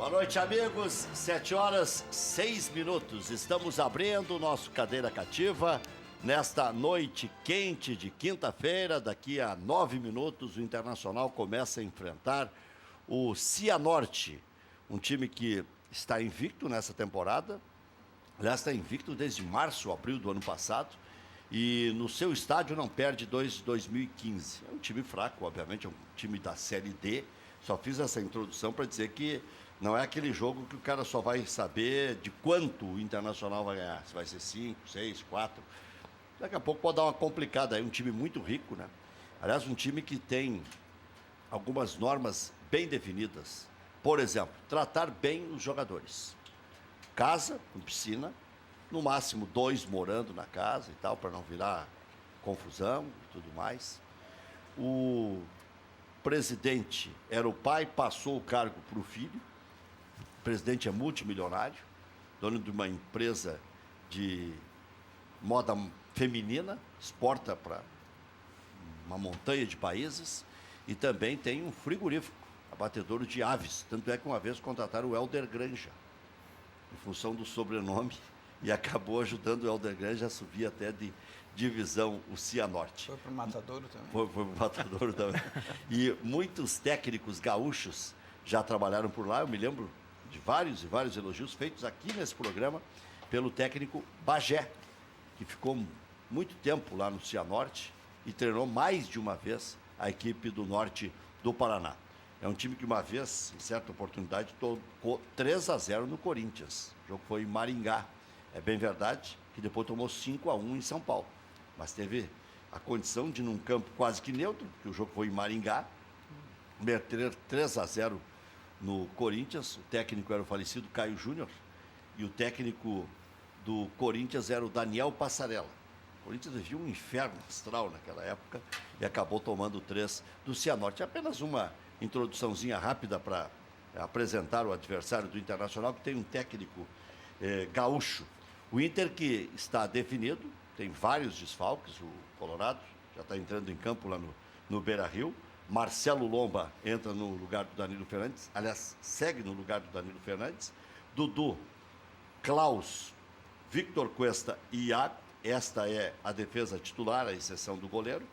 Boa noite, amigos. 7h06. Estamos abrindo o nosso Cadeira Cativa nesta noite quente de quinta-feira. Daqui a 9 minutos, o Internacional começa a enfrentar o Cianorte, um time que está invicto nessa temporada. Aliás, está invicto desde março, abril do ano passado. E no seu estádio não perde desde 2015. É um time fraco, obviamente, é um time da Série D. Só fiz essa introdução para dizer que não é aquele jogo que o cara só vai saber de quanto o Internacional vai ganhar. Se vai ser 5, 6, 4. Daqui a pouco pode dar uma complicada aí. Um time muito rico, né? Aliás, um time que tem algumas normas bem definidas. Por exemplo, tratar bem os jogadores. Casa com piscina, no máximo 2 morando na casa e tal, para não virar confusão e tudo mais. O presidente era o pai, passou o cargo para o filho. O presidente é multimilionário, dono de uma empresa de moda feminina, exporta para uma montanha de países e também tem um frigorífico, abatedouro de aves. Tanto é que uma vez contrataram o Helder Granja, em função do sobrenome, e acabou ajudando o Helder Granja a subir até de divisão o Cianorte. Foi para o Matadouro também. Foi para o Matadouro também. E muitos técnicos gaúchos já trabalharam por lá. Eu me lembro de vários e vários elogios feitos aqui nesse programa pelo técnico Bagé, que ficou muito tempo lá no Cianorte e treinou mais de uma vez a equipe do norte do Paraná. É um time que uma vez, em certa oportunidade, tocou 3-0 no Corinthians. O jogo foi em Maringá. É bem verdade que depois tomou 5-1 em São Paulo. Mas teve a condição de, num campo quase que neutro, porque o jogo foi em Maringá, meter 3-0 no Corinthians. O técnico era o falecido Caio Júnior e o técnico do Corinthians era o Daniel Passarella. O Corinthians vivia um inferno astral naquela época e acabou tomando 3 do Cianorte. Apenas uma introduçãozinha rápida para apresentar o adversário do Internacional, que tem um técnico gaúcho. O Inter, que está definido, tem vários desfalques. O Colorado já está entrando em campo lá no Beira-Rio. Marcelo Lomba entra no lugar do Danilo Fernandes, aliás, segue no lugar do Danilo Fernandes. Dudu, Klaus, Victor Cuesta e Iago. Esta é a defesa titular, a exceção do goleiro.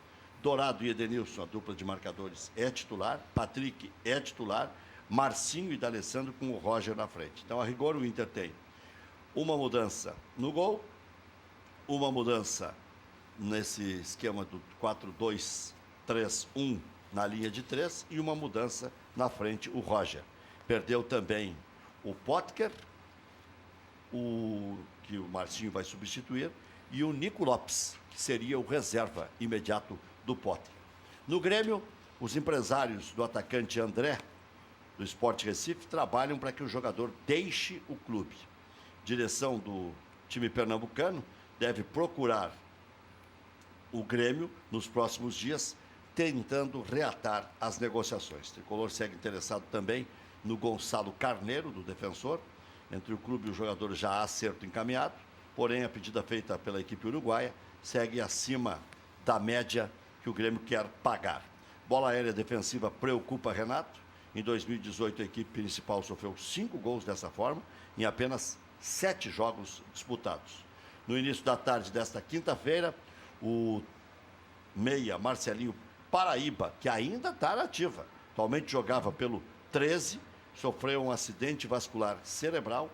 Dourado e Edenilson, a dupla de marcadores, é titular. Patrick é titular. Marcinho e D'Alessandro com o Roger na frente. Então, a rigor, o Inter tem uma mudança no gol, uma mudança nesse esquema do 4-2-3-1 na linha de 3 e uma mudança na frente, o Roger. Perdeu também o Potker, que o Marcinho vai substituir, e o Nico Lopes, que seria o reserva imediato do Potker. No Grêmio, os empresários do atacante André, do Sport Recife, trabalham para que o jogador deixe o clube. Direção do time pernambucano deve procurar o Grêmio nos próximos dias, tentando reatar as negociações. O Tricolor segue interessado também no Gonçalo Carneiro, do Defensor. Entre o clube e o jogador já há acerto encaminhado, porém a pedida feita pela equipe uruguaia segue acima da média que o Grêmio quer pagar. Bola aérea defensiva preocupa Renato. Em 2018 a equipe principal sofreu 5 gols dessa forma, em apenas 7 jogos disputados. No início da tarde desta quinta-feira, o meia Marcelinho Paraíba, que ainda está ativa, atualmente jogava pelo 13, sofreu um acidente vascular cerebral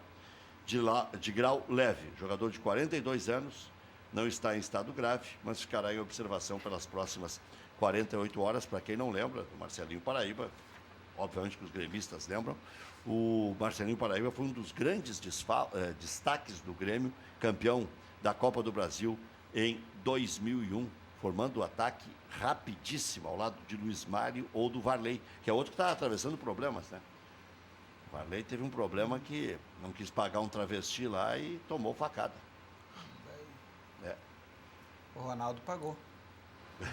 de grau leve. Jogador de 42 anos, não está em estado grave, mas ficará em observação pelas próximas 48 horas. Para quem não lembra, o Marcelinho Paraíba, obviamente que os gremistas lembram, o Marcelinho Paraíba foi um dos grandes destaques do Grêmio, campeão da Copa do Brasil em 2001, formando o ataque rapidíssimo ao lado de Luiz Mário ou do Varley, que é outro que está atravessando problemas, né? O Varley teve um problema que não quis pagar um travesti lá e tomou facada. É. O Ronaldo pagou.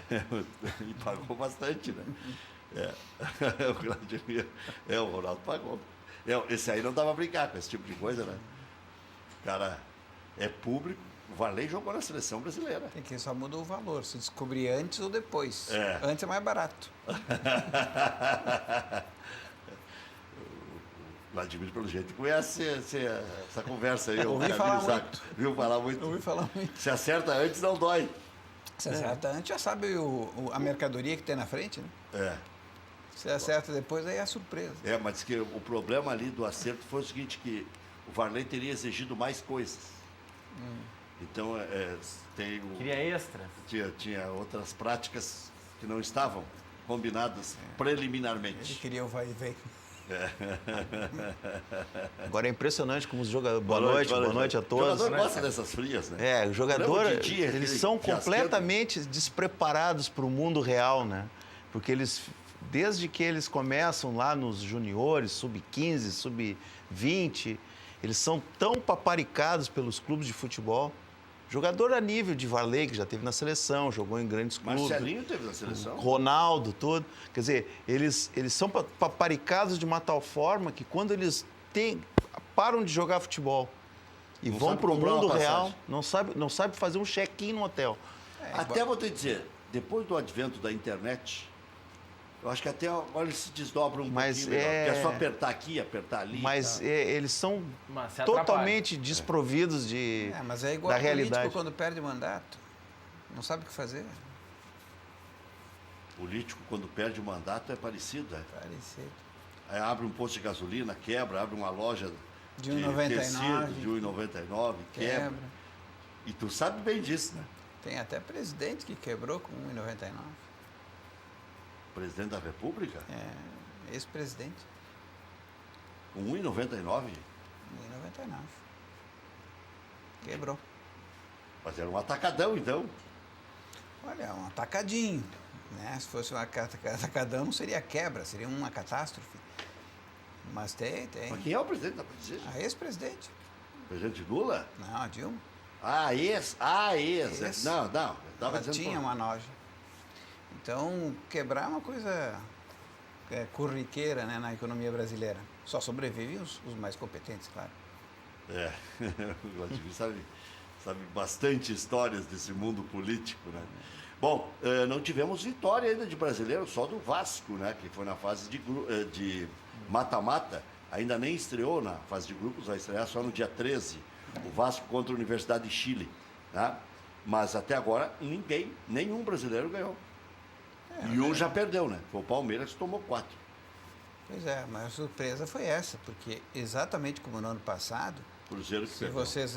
E pagou bastante, né? O Ronaldo pagou. Esse aí não dava a brincar com esse tipo de coisa, né? O cara é público. O Varley jogou na seleção brasileira. Tem que só muda o valor, se descobrir antes ou depois. É. Antes é mais barato. Vladimir, pelo jeito, conhece essa conversa aí. Ouvi falar muito. Viu falar muito? Ouvi falar muito. Se acerta antes, não dói. Se acerta antes, já sabe a mercadoria que tem na frente, né? É. Se acerta depois, aí é a surpresa. Mas que o problema ali do acerto foi o seguinte, que o Varley teria exigido mais coisas. Então, tem Queria extras. tinha outras práticas que não estavam combinadas preliminarmente. Ele queria o vai e vem. Agora é impressionante como os jogadores... Boa noite a O todos. jogador gosta dessas frias, né? O jogador, Lembra o Didi, eles aquele são fiasquento? completamente despreparados para o mundo real, né? Porque eles, desde que eles começam lá nos juniores, sub-15, sub-20, eles são tão paparicados pelos clubes de futebol. Jogador a nível de Varley, que já teve na seleção, jogou em grandes clubes. Marcelinho teve na seleção. Ronaldo, tudo. Quer dizer, eles são paparicados de uma tal forma que quando eles param de jogar futebol e Não vão sabe para o comprar uma mundo real, passagem. não sabe fazer um check-in no hotel. Até vou te dizer, depois do advento da internet, eu acho que até agora eles se desdobram um Mas pouquinho melhor. Porque é só apertar aqui, apertar ali. Mas tá? Eles são Mas se atrapalha. totalmente desprovidos Mas é igual da ao político realidade. quando perde mandato. Não sabe o que fazer. Político, quando perde o mandato, é parecido. Parecido. Aí abre um posto de gasolina, quebra, abre uma loja De 1,99. tecido, de 1,99, quebra. E tu sabe bem disso, né? Tem até presidente que quebrou com 1,99. Presidente da República, Ex-presidente. com 1,99. 1,99. Quebrou. Mas era um atacadão, então. Olha, um atacadinho. Né? Se fosse um atacadão, não seria quebra, seria uma catástrofe. Mas tem. Mas quem é o presidente da presidência? A ex-presidente. Presidente Lula? Não, a Dilma. Ex. Ex. Não, eu tava Ela dizendo... tinha uma noja. Então, quebrar é uma coisa corriqueira, né, na economia brasileira. Só sobrevivem os mais competentes, claro. O Vladimir sabe bastante histórias desse mundo político, né? Bom, não tivemos vitória ainda de brasileiro, só do Vasco, né? Que foi na fase de mata-mata. Ainda nem estreou na fase de grupos, vai estrear só no dia 13. O Vasco contra a Universidade de Chile, né? Mas até agora nenhum brasileiro ganhou. E um já perdeu, né? Foi o Palmeiras que tomou 4. Pois é, mas a surpresa foi essa, porque exatamente como no ano passado, Cruzeiro que se perdeu. vocês,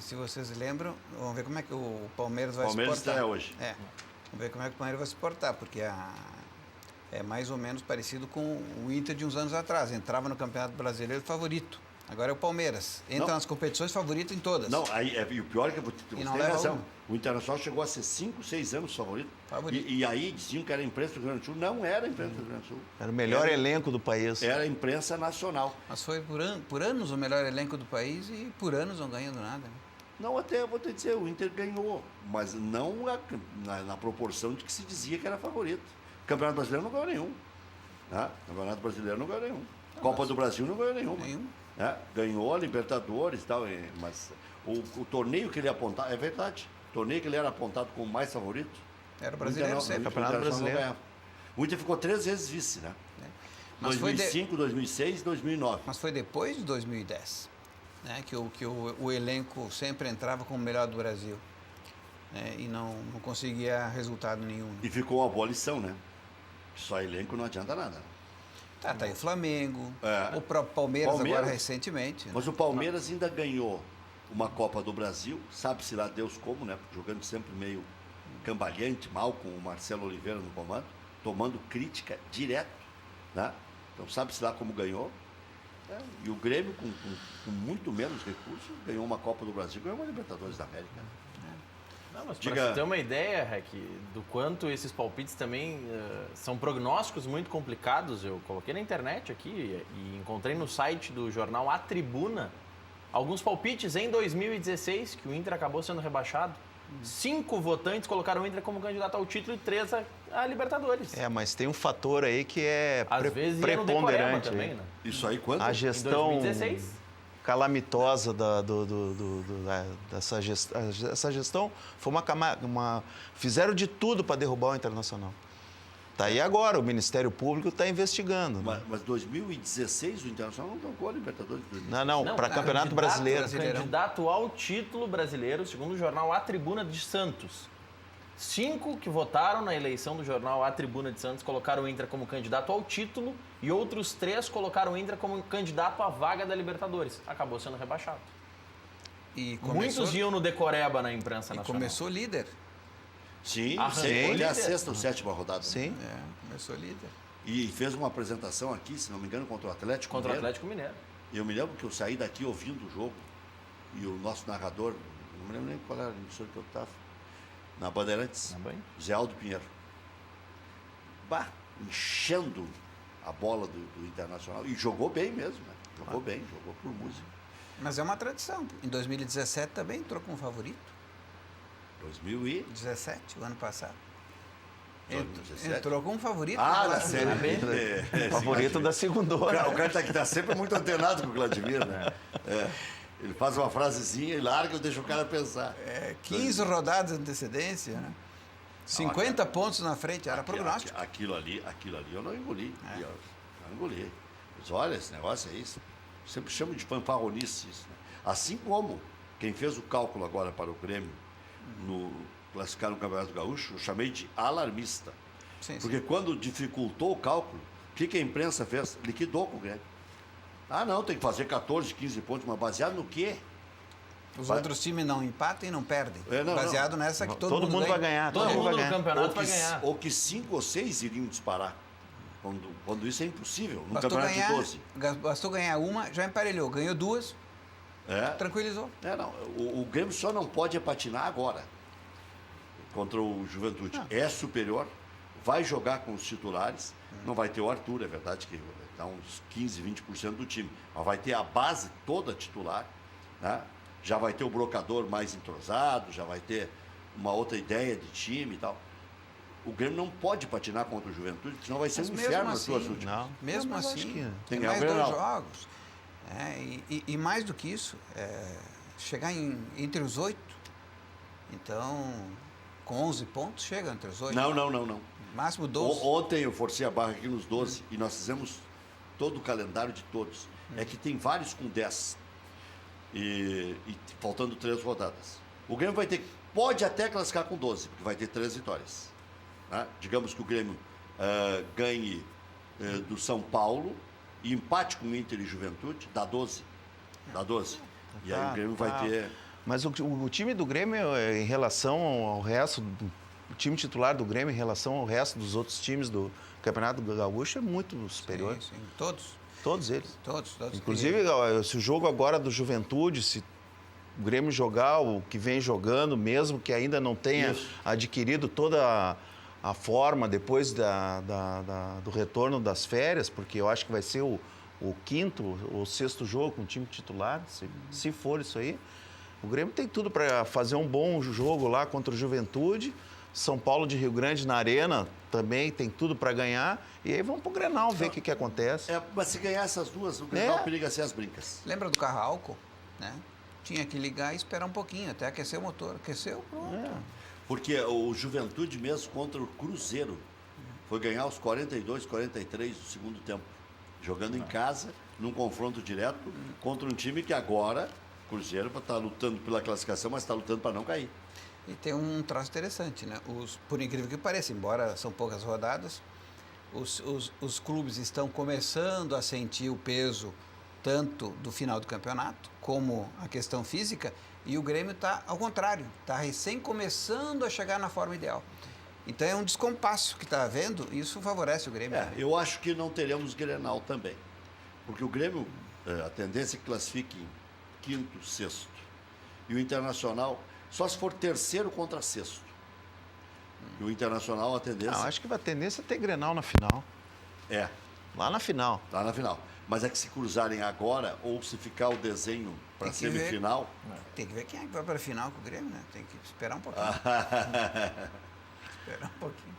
se vocês lembram, vamos ver como é que o Palmeiras vai se Palmeiras portar. está hoje. Vamos ver como é que o Palmeiras vai se portar, porque é mais ou menos parecido com o Inter de uns anos atrás. Entrava no Campeonato Brasileiro favorito. Agora é o Palmeiras. Entra nas competições favorito em todas. Não, e o pior é que você tem razão. um. O Internacional chegou a ser 5, 6 anos favorito. Favorito. E aí diziam que era a imprensa do Rio Grande do Sul. Não era a imprensa do Rio Grande do Sul. Era o melhor elenco do país. Era a imprensa nacional. Mas foi por anos o melhor elenco do país e por anos não ganhando nada. Né? Não, até vou te dizer, o Inter ganhou, mas não na proporção de que se dizia que era favorito. O Campeonato Brasileiro não ganhou nenhum. Né? O Campeonato Brasileiro não ganhou nenhum. Copa do Brasil não ganhou nenhuma. Né? Ganhou a Libertadores e tal, mas o torneio que ele apontava, é verdade, o torneio que ele era apontado como mais favorito, era o brasileiro sempre. Campeonato Brasileiro. O Inter ficou 3 vezes vice, né? Mas 2005, 2006 e 2009. Mas foi depois de 2010, né, que o elenco sempre entrava como o melhor do Brasil, né, e não conseguia resultado nenhum. E ficou uma boa lição, né? Só elenco não adianta nada. Tá aí o Flamengo, o próprio Palmeiras agora recentemente. Mas o Palmeiras ainda ganhou uma Copa do Brasil, sabe-se lá Deus como, né? Jogando sempre meio cambalhante, mal, com o Marcelo Oliveira no comando, tomando crítica direto, né? Então sabe-se lá como ganhou. E o Grêmio, com muito menos recursos, ganhou uma Copa do Brasil, ganhou uma Libertadores da América. Não, mas para você ter uma ideia, Rec, do quanto esses palpites também são prognósticos muito complicados, eu coloquei na internet aqui e encontrei no site do jornal A Tribuna alguns palpites em 2016, que o Inter acabou sendo rebaixado. 5 votantes colocaram o Inter como candidato ao título e 3 a Libertadores. Mas tem um fator aí que é às vezes ia no Decorema também, né? Isso aí quando? A gestão... Em 2016. Calamitosa dessa gestão foi fizeram de tudo para derrubar o Internacional. Tá aí agora, o Ministério Público está investigando. Mas 2016 o Internacional não tocou a Libertadores. Não, para Campeonato Brasileiro. Candidato ao título brasileiro, segundo o jornal A Tribuna de Santos. 5 que votaram na eleição do jornal A Tribuna de Santos colocaram o Inter como candidato ao título e outros 3 colocaram o Inter como candidato à vaga da Libertadores. Acabou sendo rebaixado. Muitos iam no decoreba na imprensa nacional. Começou líder. Sim, sim. Ele é a 6ª ou 7ª rodada. Sim. Começou líder. E fez uma apresentação aqui, se não me engano, contra o Atlético Contra o Mineiro. Atlético Mineiro. E eu me lembro que eu saí daqui ouvindo o jogo e o nosso narrador, não me lembro nem qual era a emissora que eu estava, na Bandeirantes, Zé Aldo Pinheiro. Enchendo a bola do Internacional. E jogou bem mesmo, né? Jogou bem, jogou por música. Mas é uma tradição. Em 2017 também entrou como favorito. 2017, o ano passado. 2017. Entrou como favorito. Na Série B. Favorito da segunda. O cara tá sempre muito antenado com o Vladimir, né? Ele faz uma frasezinha e larga e deixa o cara pensar. 15 rodadas de antecedência, né? 50 pontos na frente, era prognóstico. Aquilo ali eu não engoli. Eu não engoli. Mas olha, esse negócio é isso. Sempre chamo de fanfarronice isso. Né? Assim como quem fez o cálculo agora para o Grêmio no classificar no Campeonato Gaúcho, eu chamei de alarmista. Porque quando dificultou o cálculo, o que a imprensa fez? Liquidou com o Grêmio. Não, tem que fazer 14, 15 pontos, mas baseado no quê? Os outros times não empatam e não perdem. Baseado nessa que todo mundo vai ganhar. Todo mundo no campeonato vai ganhar. Ou que 5 ou 6 iriam disparar. Quando isso é impossível, no campeonato de 12. Bastou ganhar uma, já emparelhou. Ganhou 2, tranquilizou. O Grêmio só não pode patinar agora contra o Juventude. É superior, vai jogar com os titulares, não vai ter o Arthur, é verdade que dá uns 15, 20% do time, mas vai ter a base toda titular, né? Já vai ter o brocador mais entrosado, já vai ter uma outra ideia de time e tal. O Grêmio não pode patinar contra o Juventude, senão vai ser um inferno nas suas últimas. Mesmo assim, tem mais 2 jogos. E mais do que isso, chegar entre os 8. Então, com 11 pontos, chega entre os 8. Não. Máximo 12. Ontem eu forcei a barra aqui nos 12 e nós fizemos todo o calendário de todos. É que tem vários com 10 e faltando 3 rodadas. O Grêmio pode até classificar com 12, porque vai ter 3 vitórias. Né? Digamos que o Grêmio ganhe do São Paulo e empate com o Inter e Juventude, dá 12. E aí o Grêmio vai ter... Mas o time do Grêmio, em relação ao resto, o time titular do Grêmio, em relação ao resto dos outros times do Campeonato Gaúcho, é muito superior. Sim. Todos. Todos eles. Todos. Inclusive, se o jogo agora do Juventude, se o Grêmio jogar o que vem jogando, mesmo que ainda não tenha adquirido toda a forma depois do retorno das férias, porque eu acho que vai ser o 5º ou 6º jogo com o time titular, se for isso aí. O Grêmio tem tudo para fazer um bom jogo lá contra o Juventude. São Paulo de Rio Grande na Arena também tem tudo para ganhar. E aí vamos pro Grenal ver o que acontece. Mas se ganhar essas duas, o Grenal periga ser as brincas. Lembra do carro álcool? Né? Tinha que ligar e esperar um pouquinho, até aquecer o motor. Aqueceu, pronto. Porque o Juventude mesmo contra o Cruzeiro foi ganhar aos 42, 43 do segundo tempo. Jogando em casa, num confronto direto, contra um time que agora... O Cruzeiro está lutando pela classificação, mas está lutando para não cair. E tem um traço interessante, né? Por incrível que pareça, embora são poucas rodadas, os clubes estão começando a sentir o peso tanto do final do campeonato, como a questão física, e o Grêmio está ao contrário, está recém começando a chegar na forma ideal. Então é um descompasso que está havendo, e isso favorece o Grêmio. Eu acho que não teremos Grenal também, porque o Grêmio, a tendência é que classifique em 5º, 6º. E o Internacional, só se for 3º contra 6º. E o Internacional, a tendência... acho que a tendência é ter Grenal na final. Lá na final. Lá na final. Mas é que se cruzarem agora, ou se ficar o desenho para semifinal... Tem que ver quem é que vai para a final com o Grêmio, né? Tem que esperar um pouquinho. Esperar um pouquinho.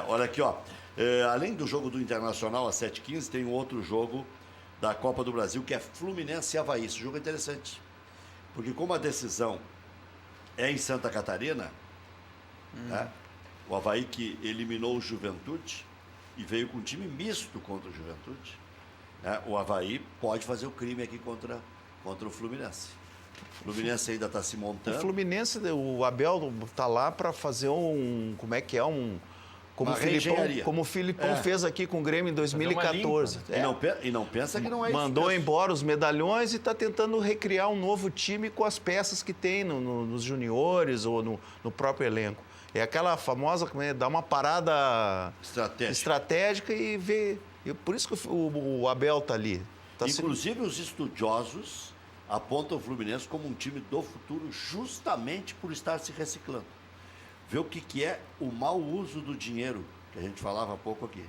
Olha aqui, ó. Além do jogo do Internacional às 7h15, tem um outro jogo da Copa do Brasil, que é Fluminense e Avaí. Esse jogo é interessante, porque como a decisão é em Santa Catarina, né, o Avaí que eliminou o Juventude, e veio com um time misto contra o Juventude, né? O Avaí pode fazer o crime aqui contra o Fluminense. O Fluminense ainda está se montando. O Fluminense, o Abel está lá para fazer como o Filipão fez aqui com o Grêmio em 2014. E não pensa que não é isso. Mandou embora os medalhões e está tentando recriar um novo time com as peças que tem nos juniores ou no próprio elenco. É aquela famosa, dar uma parada estratégica e ver. Por isso que o Abel está ali. Inclusive, os estudiosos apontam o Fluminense como um time do futuro justamente por estar se reciclando. Ver o que é o mau uso do dinheiro, que a gente falava há pouco aqui.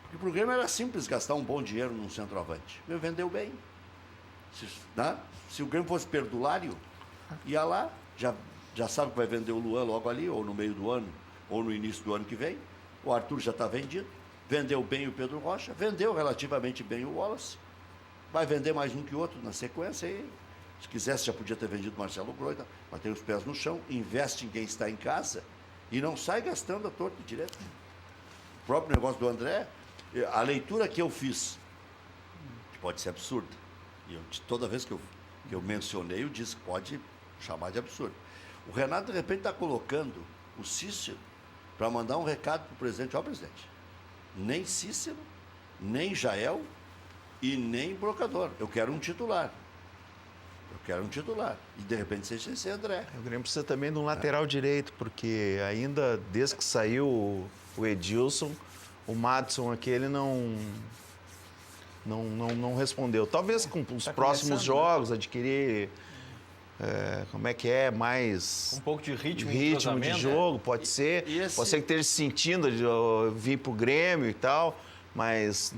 Porque o programa era simples gastar um bom dinheiro num centroavante. Ele vendeu bem. Se o Grêmio fosse perdulário, ia lá, já sabe que vai vender o Luan logo ali, ou no meio do ano, ou no início do ano que vem. O Arthur já está vendido. Vendeu bem o Pedro Rocha, vendeu relativamente bem o Wallace. Vai vender mais um que outro na sequência e, se quisesse, já podia ter vendido o Marcelo Groida, mas tem os pés no chão, investe em quem está em casa e não sai gastando a torta direto. O próprio negócio do André, a leitura que eu fiz, que pode ser absurda, e toda vez que eu mencionei, eu disse que pode chamar de absurdo. O Renato, de repente, está colocando o Cícero para mandar um recado para o presidente. Ó, presidente, nem Cícero, nem Jael e nem Brocador. Eu quero um titular. E, de repente, seja esse André. O Grêmio precisa também de um lateral direito, porque ainda, desde que saiu o Edilson, o Madison aqui, ele não respondeu. Talvez com os próximos jogos, adquirir... mais... Um pouco de ritmo de jogo, pode ser. Pode ser que esteja se sentindo de vir para o Grêmio e tal, mas...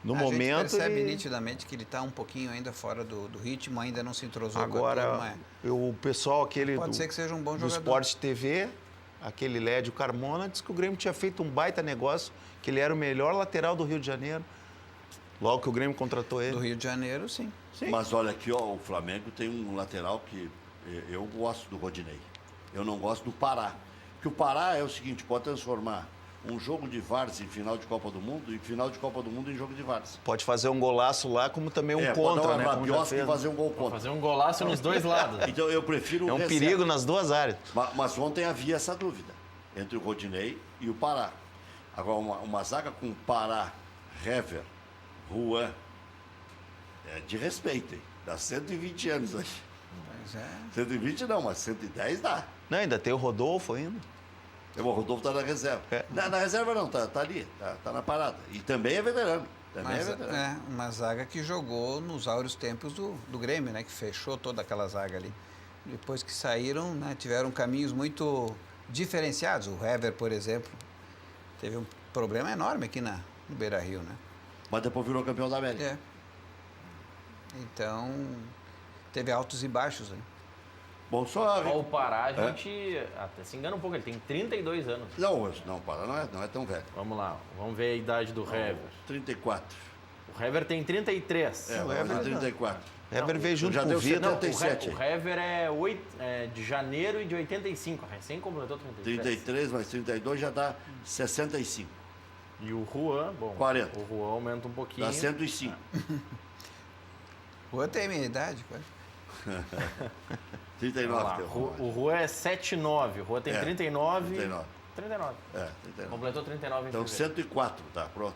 No momento, a gente percebe nitidamente que ele está um pouquinho ainda fora do ritmo, ainda não se entrosou agora, com a turma. O pessoal aquele pode ser que seja um bom do jogador. Sport TV, aquele Lédio Carmona, disse que o Grêmio tinha feito um baita negócio, que ele era o melhor lateral do Rio de Janeiro. Logo que o Grêmio contratou ele. Do Rio de Janeiro, sim. Mas olha aqui, o Flamengo tem um lateral que eu gosto do Rodinei. Eu não gosto do Pará. Porque o Pará é o seguinte, pode transformar um jogo de várzea em final de Copa do Mundo e final de Copa do Mundo em jogo de várzea. Pode fazer um golaço lá, como também um contra, pode né? E fazer um gol contra. Fazer um golaço nos dois lados. Então eu prefiro É um perigo nas duas áreas. Mas ontem havia essa dúvida entre o Rodinei e o Pará. Agora, uma zaga com Pará, Hever, Juan, é de respeito, hein? Dá 120 anos aí. Pois é. 120 não, mas 110 dá. Não, ainda tem o Rodolfo ainda. O Rodolfo está na reserva. Na reserva não, tá ali, tá na parada. E também é veterano. Uma zaga que jogou nos áureos tempos do Grêmio, né? Que fechou toda aquela zaga ali. Depois que saíram, né, tiveram caminhos muito diferenciados. O Hever, por exemplo, teve um problema enorme aqui no Beira-Rio, né? Mas depois virou campeão da América. Então, teve altos e baixos, né? Bom, só... O Pará, a gente até se engana um pouco, ele tem 32 anos. Não, o Pará não é tão velho. Vamos lá, vamos ver a idade do Hever. 34. O Hever tem 33. O Hever tem 34. O Hever veio junto com o Vitor. O Hever é de janeiro e de 85, recém completou 33. 33 mais 32 já dá 65. E o Juan, 40. O Juan aumenta um pouquinho. Dá 105. O Juan tem a minha idade, quase. 39. O Juan é 7,9. O Juan tem 39. 39. 39. 39. Completou 39 em Então, fevereiro. 104, tá, pronto.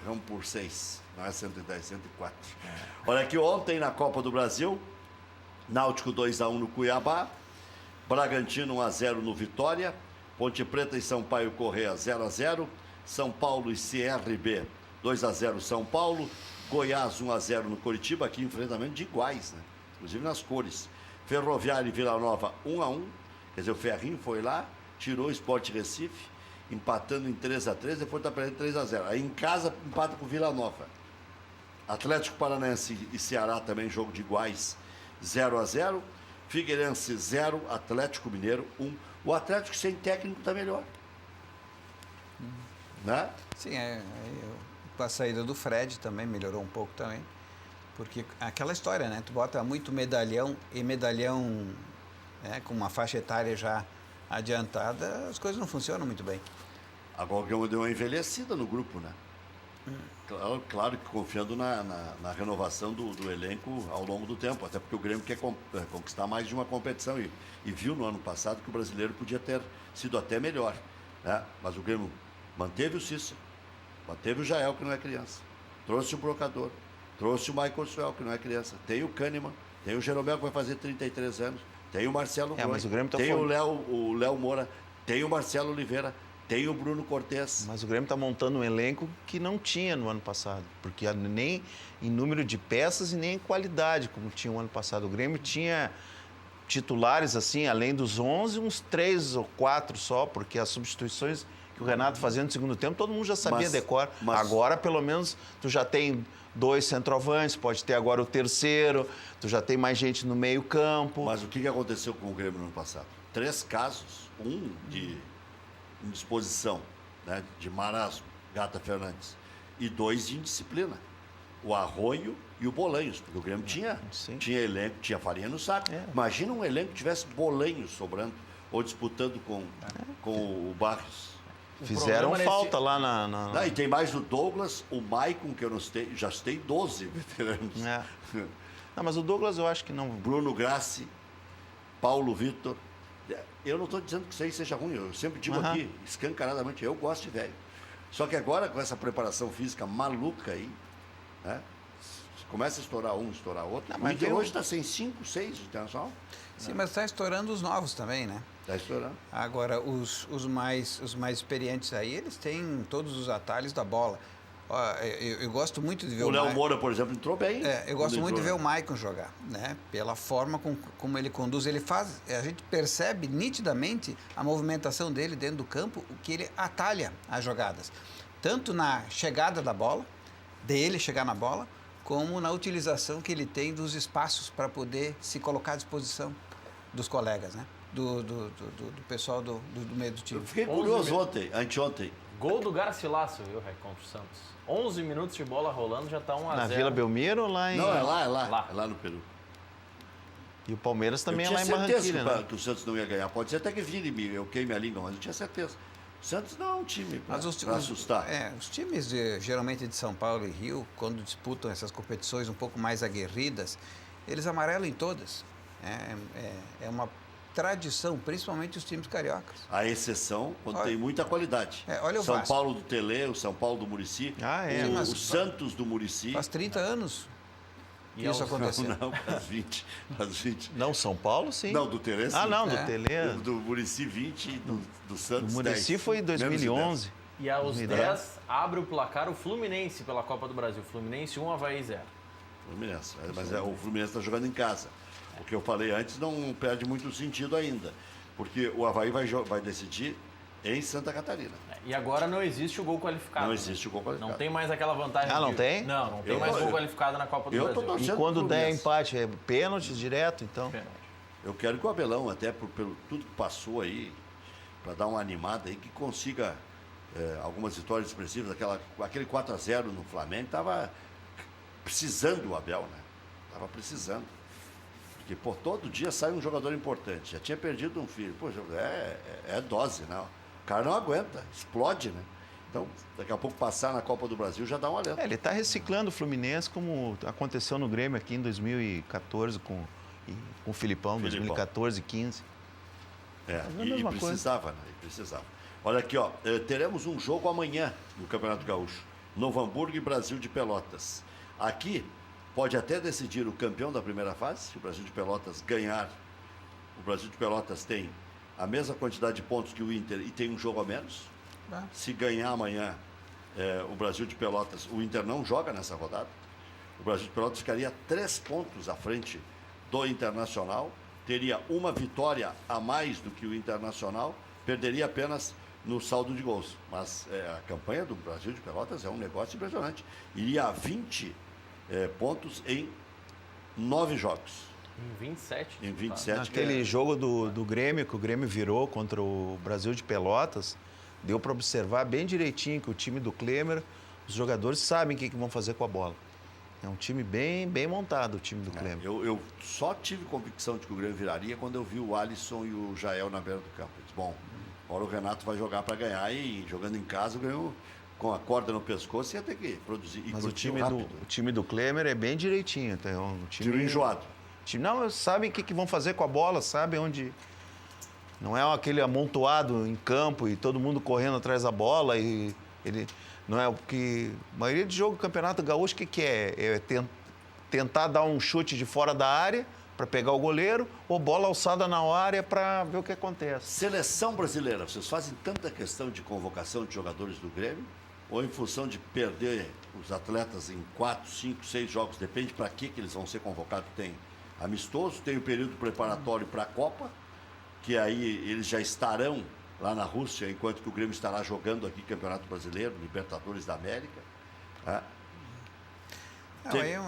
Erramos por 6. Não é 110, 104. Olha aqui, ontem na Copa do Brasil, Náutico 2-1 no Cuiabá, Bragantino 1-0 no Vitória, Ponte Preta e Sampaio Corrêa 0-0, São Paulo e CRB 2-0 São Paulo, Goiás 1-0 no Coritiba, aqui enfrentamento de iguais, né? Inclusive nas cores. Ferroviário e Vila Nova 1-1, quer dizer, o Ferrinho foi lá, tirou o Sport Recife, empatando em 3-3, depois está perdendo 3-0. Aí em casa empata com o Vila Nova. Atlético Paranaense e Ceará também jogo de iguais 0-0. Figueirense 0, Atlético Mineiro 1. O Atlético sem técnico está melhor. Né? Sim, com a saída do Fred também melhorou um pouco também. Porque aquela história, né? Tu bota muito medalhão e medalhão, né, com uma faixa etária já adiantada, as coisas não funcionam muito bem. Agora o Grêmio deu uma envelhecida no grupo, né? Claro que confiando na renovação do elenco ao longo do tempo, até porque o Grêmio quer conquistar mais de uma competição e viu no ano passado que o brasileiro podia ter sido até melhor, né? Mas o Grêmio manteve o Cícero, manteve o Jael, que não é criança, trouxe o Brocador, trouxe o Michael Suel, que não é criança, tem o Kahneman, tem o Jeromel, que vai fazer 33 anos, tem o Marcelo Gomes, mas o Grêmio tem o Léo Moura, tem o Marcelo Oliveira, tem o Bruno Cortes. Mas o Grêmio está montando um elenco que não tinha no ano passado, porque nem em número de peças e nem em qualidade, como tinha o ano passado. O Grêmio tinha titulares, assim, além dos 11, uns 3 ou 4 só, porque as substituições que o Renato fazia no segundo tempo, todo mundo já sabia decor. Agora, pelo menos, tu já tem 2 centroavantes, pode ter agora o terceiro, tu já tem mais gente no meio campo. Mas o que aconteceu com o Grêmio no ano passado? 3 casos, um de indisposição, né, de marasmo, Gata Fernandes, e 2 de indisciplina, o Arroio e o Bolanhos, porque o Grêmio tinha elenco, tinha farinha no saco. Imagina um elenco que tivesse Bolanhos sobrando, ou disputando com o Barrios. Fizeram falta lá na... E tem mais o Douglas, o Maicon, que eu não citei, já citei 12 veteranos. Não, mas o Douglas eu acho que não... Bruno Grassi, Paulo Vitor. Eu não estou dizendo que isso aí seja ruim, eu sempre digo aqui, escancaradamente, eu gosto de velho. Só que agora, com essa preparação física maluca aí, né, começa a estourar um, estourar outro. Mas hoje está sem 5, 6 de internacional. Sim, mas está estourando os novos também, né? Está estourando. Agora, os mais experientes aí, eles têm todos os atalhos da bola. Eu gosto muito de ver o Léo Moura, por exemplo, entrou bem. Eu gosto muito de ver o Maicon jogar, né? Pela forma como ele conduz, ele faz. A gente percebe nitidamente a movimentação dele dentro do campo, o que ele atalha as jogadas, tanto na chegada da bola, dele chegar na bola, como na utilização que ele tem dos espaços para poder se colocar à disposição dos colegas, né? Do pessoal do meio do time. Eu fiquei curioso anteontem. Gol do Garcilasso, viu, Rei, contra o Santos. 11 minutos de bola rolando, já está 1 a 0. Na Vila Belmiro ou lá em... Não, é lá no Peru. E o Palmeiras também é lá em Barranquilla. Eu tinha certeza que o Santos não ia ganhar. Pode ser até que vire, eu queime a língua, mas eu tinha certeza. O Santos não é um time para assustar. Os times, geralmente de São Paulo e Rio, quando disputam essas competições um pouco mais aguerridas, eles amarelam em todas. É uma tradição, principalmente os times cariocas. A exceção quando tem muita qualidade. Olha o São Vasco. Paulo do Telê, o São Paulo do Muricy, o Santos do Muricy. Faz 30 anos que isso aconteceu. Não, faz 20. Não, São Paulo, sim. Não, do Telê, sim. Não, do Telê. Do Muricy, 20 e do Santos, 10. O Muricy foi em 2011. E aos 10, abre o placar o Fluminense pela Copa do Brasil. Fluminense 1, Avaí 0. Fluminense. Mas o Fluminense está jogando em casa. O que eu falei antes não perde muito sentido ainda, porque o Avaí vai decidir em Santa Catarina. E agora não existe o gol qualificado. Não existe o gol qualificado. Não tem mais aquela vantagem. Não tem? Não tem mais gol qualificado na Copa do Brasil. E quando der empate, é pênalti direto, então? Pênalti. Eu quero que o Abelão, até pelo tudo que passou aí, para dar uma animada aí, que consiga algumas vitórias expressivas. Aquele 4-0 no Flamengo estava precisando o Abel, né? Estava precisando. Porque, todo dia sai um jogador importante. Já tinha perdido um filho. Pô, é dose, né? O cara não aguenta, explode, né? Então, daqui a pouco passar na Copa do Brasil já dá um alento. Ele está reciclando o Fluminense, como aconteceu no Grêmio aqui em 2014 com o Filipão, 2014 e 15. E precisava, né? Precisava. Olha aqui, teremos um jogo amanhã no Campeonato Gaúcho. Novo Hamburgo e Brasil de Pelotas. Aqui pode até decidir o campeão da primeira fase, se o Brasil de Pelotas ganhar. O Brasil de Pelotas tem a mesma quantidade de pontos que o Inter e tem um jogo a menos. Se ganhar amanhã o Brasil de Pelotas, o Inter não joga nessa rodada. O Brasil de Pelotas ficaria 3 pontos à frente do Internacional, teria uma vitória a mais do que o Internacional, perderia apenas no saldo de gols. Mas a campanha do Brasil de Pelotas é um negócio impressionante. Iria a 20 pontos em 9 jogos. Em 27. Em 27. Naquele jogo do Grêmio, que o Grêmio virou contra o Brasil de Pelotas, deu para observar bem direitinho que o time do Klemer, os jogadores sabem o que vão fazer com a bola. É um time bem montado, o time do Klemer. Eu só tive convicção de que o Grêmio viraria quando eu vi o Alisson e o Jael na beira do campo. Eu disse, Agora o Renato vai jogar para ganhar e jogando em casa ganhou com a corda no pescoço, ia ter que produzir. Mas o time do Klemer é bem direitinho. Tá? Tiro enjoado. Não, sabem o que vão fazer com a bola, sabem onde... Não é aquele amontoado em campo e todo mundo correndo atrás da bola e ele... Não é o que... A maioria de jogo do Campeonato Gaúcho, o que é? É tentar dar um chute de fora da área para pegar o goleiro ou bola alçada na área para ver o que acontece. Seleção brasileira, vocês fazem tanta questão de convocação de jogadores do Grêmio? Ou em função de perder os atletas em 4, 5, 6 jogos, depende para que eles vão ser convocados. Tem amistoso, tem o período preparatório para a Copa, que aí eles já estarão lá na Rússia, enquanto que o Grêmio estará jogando aqui Campeonato Brasileiro, Libertadores da América. Tá?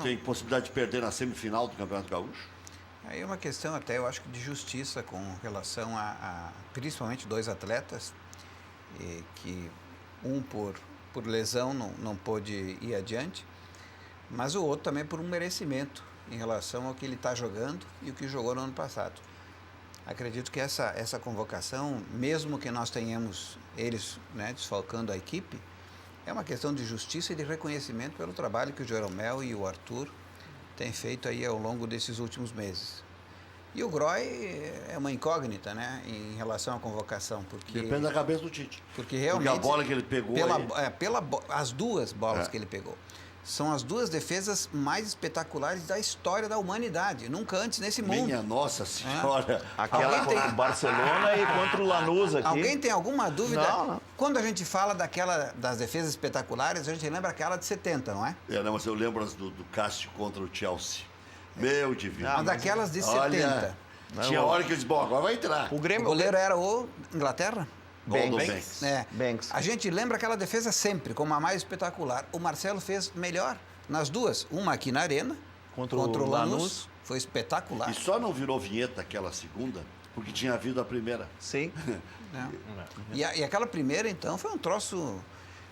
Tem possibilidade de perder na semifinal do Campeonato Gaúcho? Aí é uma questão até, eu acho que de justiça com relação a principalmente 2 atletas, que um por lesão não pôde ir adiante, mas o outro também por um merecimento em relação ao que ele está jogando e o que jogou no ano passado. Acredito que essa convocação, mesmo que nós tenhamos eles, né, desfalcando a equipe, é uma questão de justiça e de reconhecimento pelo trabalho que o Jeromel e o Arthur têm feito aí ao longo desses últimos meses. E o Groy é uma incógnita, né, em relação à convocação, porque... Depende da cabeça do Tite. Porque realmente... Porque a bola que ele pegou... As 2 bolas que ele pegou são as 2 defesas mais espetaculares da história da humanidade. Nunca antes nesse mundo. Minha Nossa Senhora! Aquela contra o Barcelona e contra o Lanús aqui. Alguém tem alguma dúvida? Não. Quando a gente fala das defesas espetaculares, a gente lembra aquela de 70, não é? Não, mas eu lembro as do Cássio contra o Chelsea. Meu divino. Mas daquelas de 70. Olha, tinha hora que eu disse, bom, agora vai entrar. O goleiro era o Inglaterra? Banks. Banks. A gente lembra aquela defesa sempre como a mais espetacular. O Marcelo fez melhor nas 2. Uma aqui na Arena, contra o Lanús. Foi espetacular. E só não virou vinheta aquela segunda, porque tinha havido a primeira. Sim. E aquela primeira, então, foi um troço...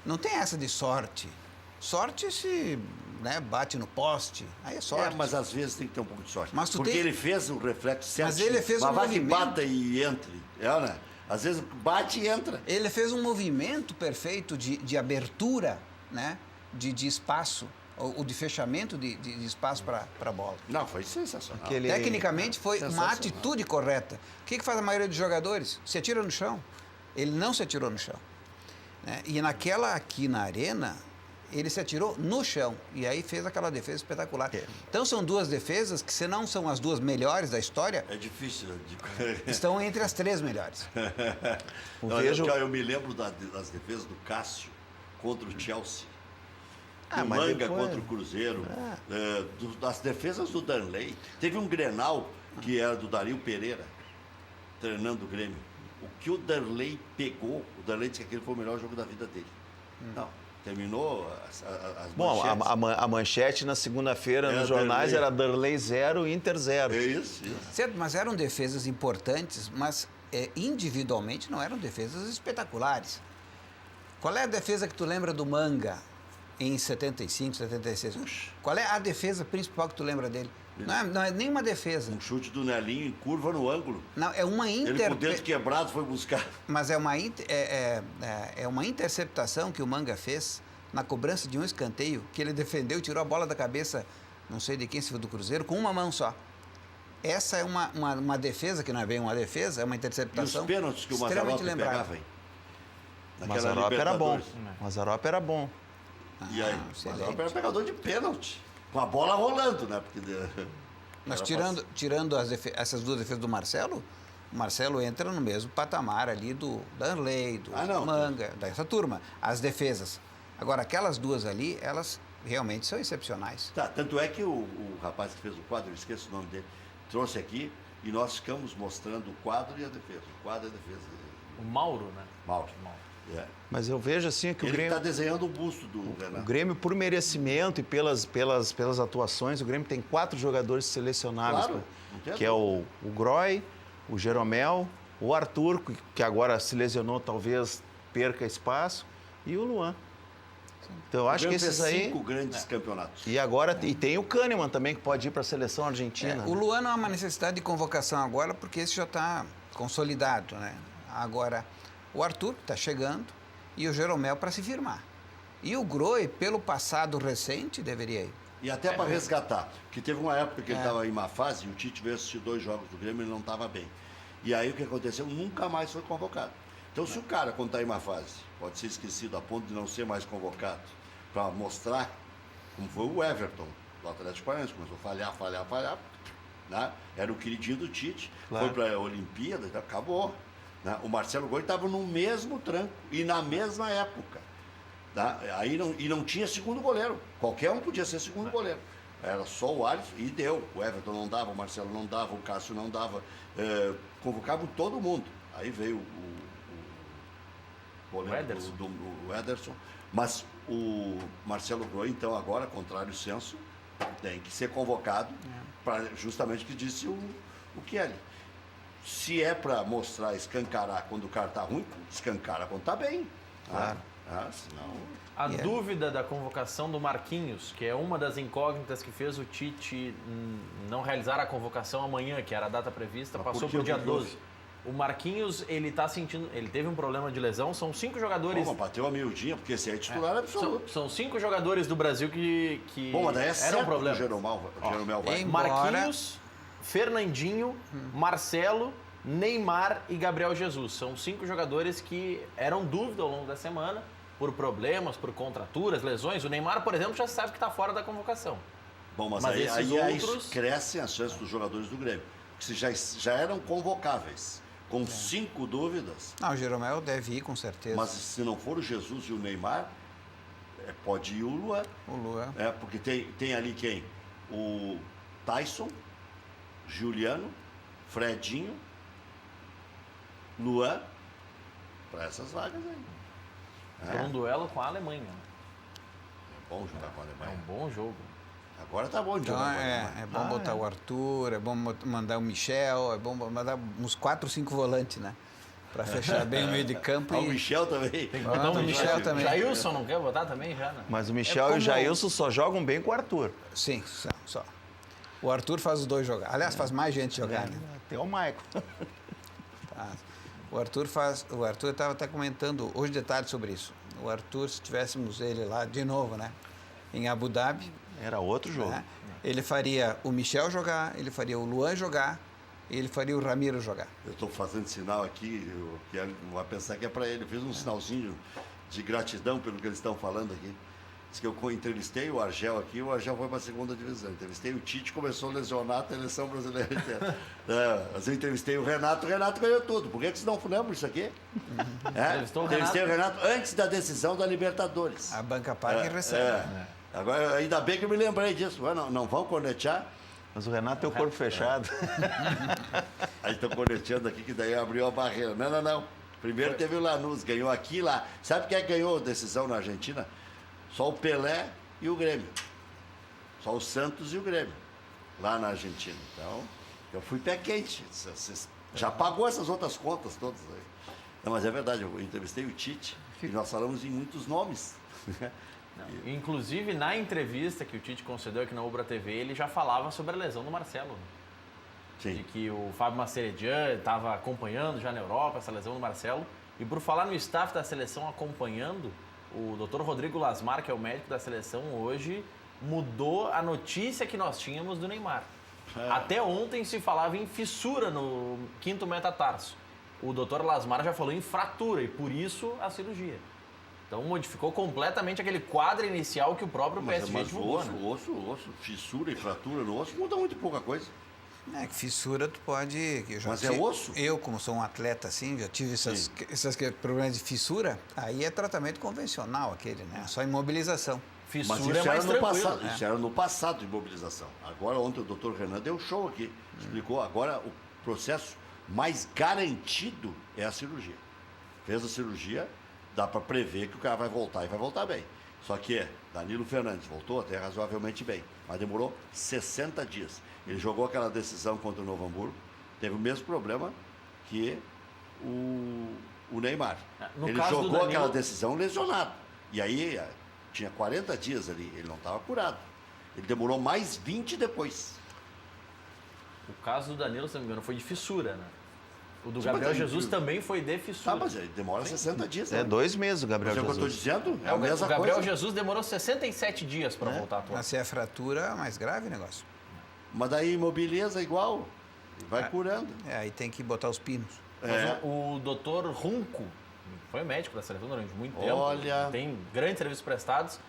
Não tem essa de sorte. Sorte se... Né, bate no poste, aí é sorte. Mas às vezes tem que ter um pouco de sorte. Porque ele fez um reflexo certo. Mas ele fez um movimento... que bata e entre. Né? Às vezes bate e entra. Ele fez um movimento perfeito de abertura, né, de espaço, ou de fechamento de espaço para a bola. Não, foi sensacional. Tecnicamente foi uma atitude correta. O que faz a maioria dos jogadores? Se atira no chão. Ele não se atirou no chão. Né? E naquela aqui na Arena... Ele se atirou no chão e aí fez aquela defesa espetacular. Então são 2 defesas que, se não são as 2 melhores da história... É difícil. Estão entre as 3 melhores. Eu me lembro das defesas do Cássio contra o Chelsea. Do Manga contra o Cruzeiro. Das defesas do Darley. Teve um Grenal que era do Dario Pereira, treinando o Grêmio. O que o Darley pegou, o Darley disse que aquele foi o melhor jogo da vida dele. Não. Terminou as manchetes. A manchete na segunda-feira nos jornais era Darley 0, Inter 0. É isso. Certo, mas eram defesas importantes, mas individualmente não eram defesas espetaculares. Qual é a defesa que tu lembra do Manga em 75, 76? Qual é a defesa principal que tu lembra dele? Não é nenhuma defesa. Um chute do Nelinho em curva no ângulo. Não, é uma Ele com o dedo quebrado foi buscar. Mas é uma interceptação que o Manga fez na cobrança de um escanteio, que ele defendeu e tirou a bola da cabeça, não sei de quem, se foi do Cruzeiro, com uma mão só. Essa é uma defesa, que não é bem uma defesa, é uma interceptação. E os pênaltis que o Mazzaropi pegava, hein? O Mazzaropi era bom. O Mazzaropi era bom. E aí, o Mazzaropi era pegador de pênalti. Com a bola rolando, né? Porque... Mas tirando essas 2 defesas do Marcelo, o Marcelo entra no mesmo patamar ali do Darley, do Manga, dessa turma. As defesas. Agora, aquelas 2 ali, elas realmente são excepcionais. Tanto é que o rapaz que fez o quadro, eu esqueço o nome dele, trouxe aqui e nós ficamos mostrando o quadro e a defesa. O quadro e a defesa. O Mauro, né? Mauro. Mas eu vejo assim que o Grêmio... Ele está desenhando o busto do Renato. O Grêmio, por merecimento e pelas atuações, o Grêmio tem 4 jogadores selecionáveis. Claro, que é o Groy, o Jeromel, o Arthur, que agora se lesionou, talvez perca espaço, e o Luan. Então, eu acho que esses aí... 5 grandes campeonatos. E tem o Kahneman também, que pode ir para a seleção argentina. O Luan não há uma necessidade de convocação agora, porque esse já está consolidado, né? Agora, o Arthur, que está chegando, e o Jeromel para se firmar. E o Groi, pelo passado recente, deveria ir. E até para resgatar, porque teve uma época que ele estava em má fase, e o Tite veio assistir 2 jogos do Grêmio e ele não estava bem. E aí o que aconteceu? Nunca mais foi convocado. Então se o cara, quando está em má fase, pode ser esquecido a ponto de não ser mais convocado, para mostrar como foi o Everton, do Atlético Paranaense, começou a falhar, né? Era o queridinho do Tite, foi para a Olimpíada, acabou. Né? O Marcelo Groi estava no mesmo tranco e na mesma época. Tá? Aí não tinha segundo goleiro. Qualquer um podia ser segundo goleiro. Era só o Alisson e deu. O Everton não dava, o Marcelo não dava, o Cássio não dava. Convocavam todo mundo. Aí veio o Ederson. Mas o Marcelo Groi, então, agora, contrário ao senso, tem que ser convocado para justamente o que disse o Kelly. Se é para mostrar, escancarar quando o cara está ruim, escancara quando está bem. Claro. Senão... A dúvida da convocação do Marquinhos, que é uma das incógnitas que fez o Tite não realizar a convocação amanhã, que era a data prevista, passou para o dia 12. O Marquinhos, ele tá sentindo... Ele teve um problema de lesão, são 5 jogadores... Bom, bateu a miudinha, porque esse é titular absoluto. São 5 jogadores do Brasil que Bom, mas daí era um problema. O Jeromel vai. Marquinhos, Fernandinho, Marcelo, Neymar e Gabriel Jesus. São 5 jogadores que eram dúvida ao longo da semana, por problemas, por contraturas, lesões. O Neymar, por exemplo, já sabe que está fora da convocação. Bom, mas aí outros... crescem as chances dos jogadores do Grêmio, que já eram convocáveis. Com 5 dúvidas. Não, o Jeromel deve ir, com certeza. Mas se não for o Jesus e o Neymar, pode ir o Luan. O Luan. Porque tem ali quem? O Tyson, Juliano, Fredinho, Luan, para essas vagas aí. Um duelo com a Alemanha. É bom jogar com a Alemanha. É um bom jogo. Agora tá bom de jogar com a Alemanha. É bom botar o Arthur, é bom mandar o Michel, é bom mandar uns 4 ou 5 volantes, né? Para fechar bem o meio de campo. O Michel também. Tem que botar o Michel também. Jailson não quer botar também já, né? Mas o Michel e o Jailson só jogam bem com o Arthur. Sim, só. O Arthur faz os 2 jogar. Aliás, faz mais gente jogar, né? Tem o Maicon. O Arthur estava até comentando hoje detalhes sobre isso. O Arthur, se tivéssemos ele lá de novo, né? Em Abu Dhabi. Era outro jogo. Né? Ele faria o Michel jogar, ele faria o Luan jogar, e ele faria o Ramiro jogar. Eu estou fazendo sinal aqui, o Pierre vai pensar que é para ele. Eu fiz um sinalzinho de gratidão pelo que eles estão falando aqui. Diz que eu entrevistei o Argel aqui, o Argel foi para a 2ª divisão. Entrevistei o Tite, começou a lesionar a seleção brasileira inteira. Mas eu entrevistei o Renato ganhou tudo. Por que vocês não lembram isso aqui? Entrevistei o Renato antes da decisão da Libertadores. A banca paga e recebe. Agora, ainda bem que eu me lembrei disso. Não vão cornetear? Mas o Renato tem o corpo fechado. Aí estão corneteando aqui, que daí abriu a barreira. Não. Primeiro teve o Lanús, ganhou aqui e lá. Sabe quem é que ganhou a decisão na Argentina? Só o Pelé e o Grêmio. Só o Santos e o Grêmio. Lá na Argentina. Então, eu fui pé quente. Já pagou essas outras contas todas aí. Não, mas é verdade, eu entrevistei o Tite e nós falamos em muitos nomes. Não, inclusive, na entrevista que o Tite concedeu aqui na Ubra TV, ele já falava sobre a lesão do Marcelo. Né? Sim. De que o Fábio Mascheredian estava acompanhando já na Europa essa lesão do Marcelo. E por falar no staff da seleção acompanhando, o Dr. Rodrigo Lasmar, que é o médico da seleção hoje, mudou a notícia que nós tínhamos do Neymar. Até ontem se falava em fissura no 5º metatarso. O Dr. Lasmar já falou em fratura e por isso a cirurgia. Então modificou completamente aquele quadro inicial que o próprio PSG divulgou. Mas osso, fissura e fratura no osso muda muito pouca coisa. Que fissura tu pode... Mas é osso? Eu, como sou um atleta assim, já tive esses problemas de fissura, aí é tratamento convencional aquele, né? Só imobilização. Fissura mas isso é mais era no tranquilo. Passado, Isso era no passado de imobilização. Agora, ontem o doutor Renan deu show aqui. Explicou, agora o processo mais garantido é a cirurgia. Fez a cirurgia, dá para prever que o cara vai voltar e vai voltar bem. Só que Danilo Fernandes voltou até razoavelmente bem, mas demorou 60 dias. Ele jogou aquela decisão contra o Novo Hamburgo, teve o mesmo problema que o Neymar. Ele jogou aquela decisão lesionado. E aí tinha 40 dias ali, ele não estava curado. Ele demorou mais 20 depois. O caso do Danilo, se não me engano, foi de fissura, né? O do Gabriel Jesus também foi de fissura. Tá, mas demora 60 dias. É 2 meses o Gabriel Jesus. Jesus. É o que eu estou dizendo, é a mesma coisa. O Gabriel Jesus demorou 67 dias para voltar a atuar. Mas se é fratura, mais grave o negócio. Mas daí imobiliza igual, vai curando. Aí tem que botar os pinos. Mas o doutor Runco, foi médico da seleção durante muito tempo, Olha, tem grandes serviços prestados,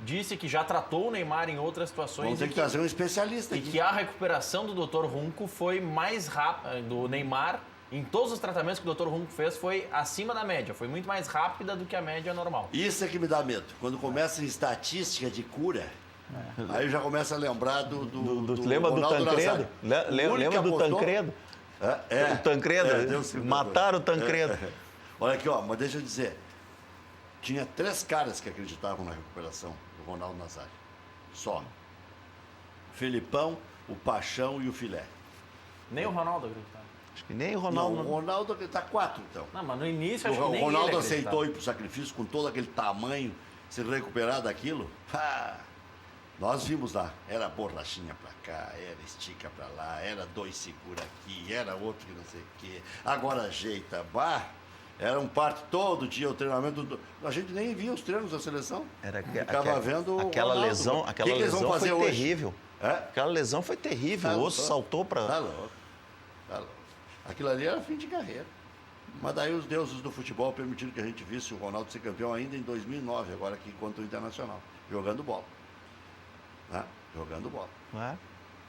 disse que já tratou o Neymar em outras situações. Vamos ter que trazer um especialista e aqui. que a recuperação do Dr. Runco foi mais rápida, do Neymar, em todos os tratamentos que o Dr. Runco fez, foi acima da média, foi muito mais rápida do que a média normal. Isso é que me dá medo. Quando começa em estatística de cura, aí eu já começo a lembrar lembra do Ronaldo Tancredo? Nazário. Lembra do Tancredo? O Tancredo, mataram o Tancredo. Olha aqui, ó, mas deixa eu dizer. Tinha 3 caras que acreditavam na recuperação do Ronaldo Nazário. Só. O Felipão, o Paixão e o Filé. Nem o Ronaldo acreditava. Acho que nem o Ronaldo. Não, o Ronaldo está 4, então. Não, mas no início acho que nem O Ronaldo ele aceitou ir pro sacrifício com todo aquele tamanho, se recuperar daquilo. Nós vimos lá, era borrachinha pra cá, era estica pra lá, era 2 segura aqui, era outro que não sei o quê. Agora ajeita, era um parto todo dia, o treinamento. A gente nem via os treinos da seleção. Ficava vendo aquela Ronaldo. lesão, aquela que lesão foi hoje? terrível. Aquela lesão foi terrível, o osso saltou para. Tá louco. Aquilo ali era fim de carreira. Mas daí os deuses do futebol permitiram que a gente visse o Ronaldo ser campeão ainda em 2009, agora aqui contra o Internacional, jogando bola. Jogando bola.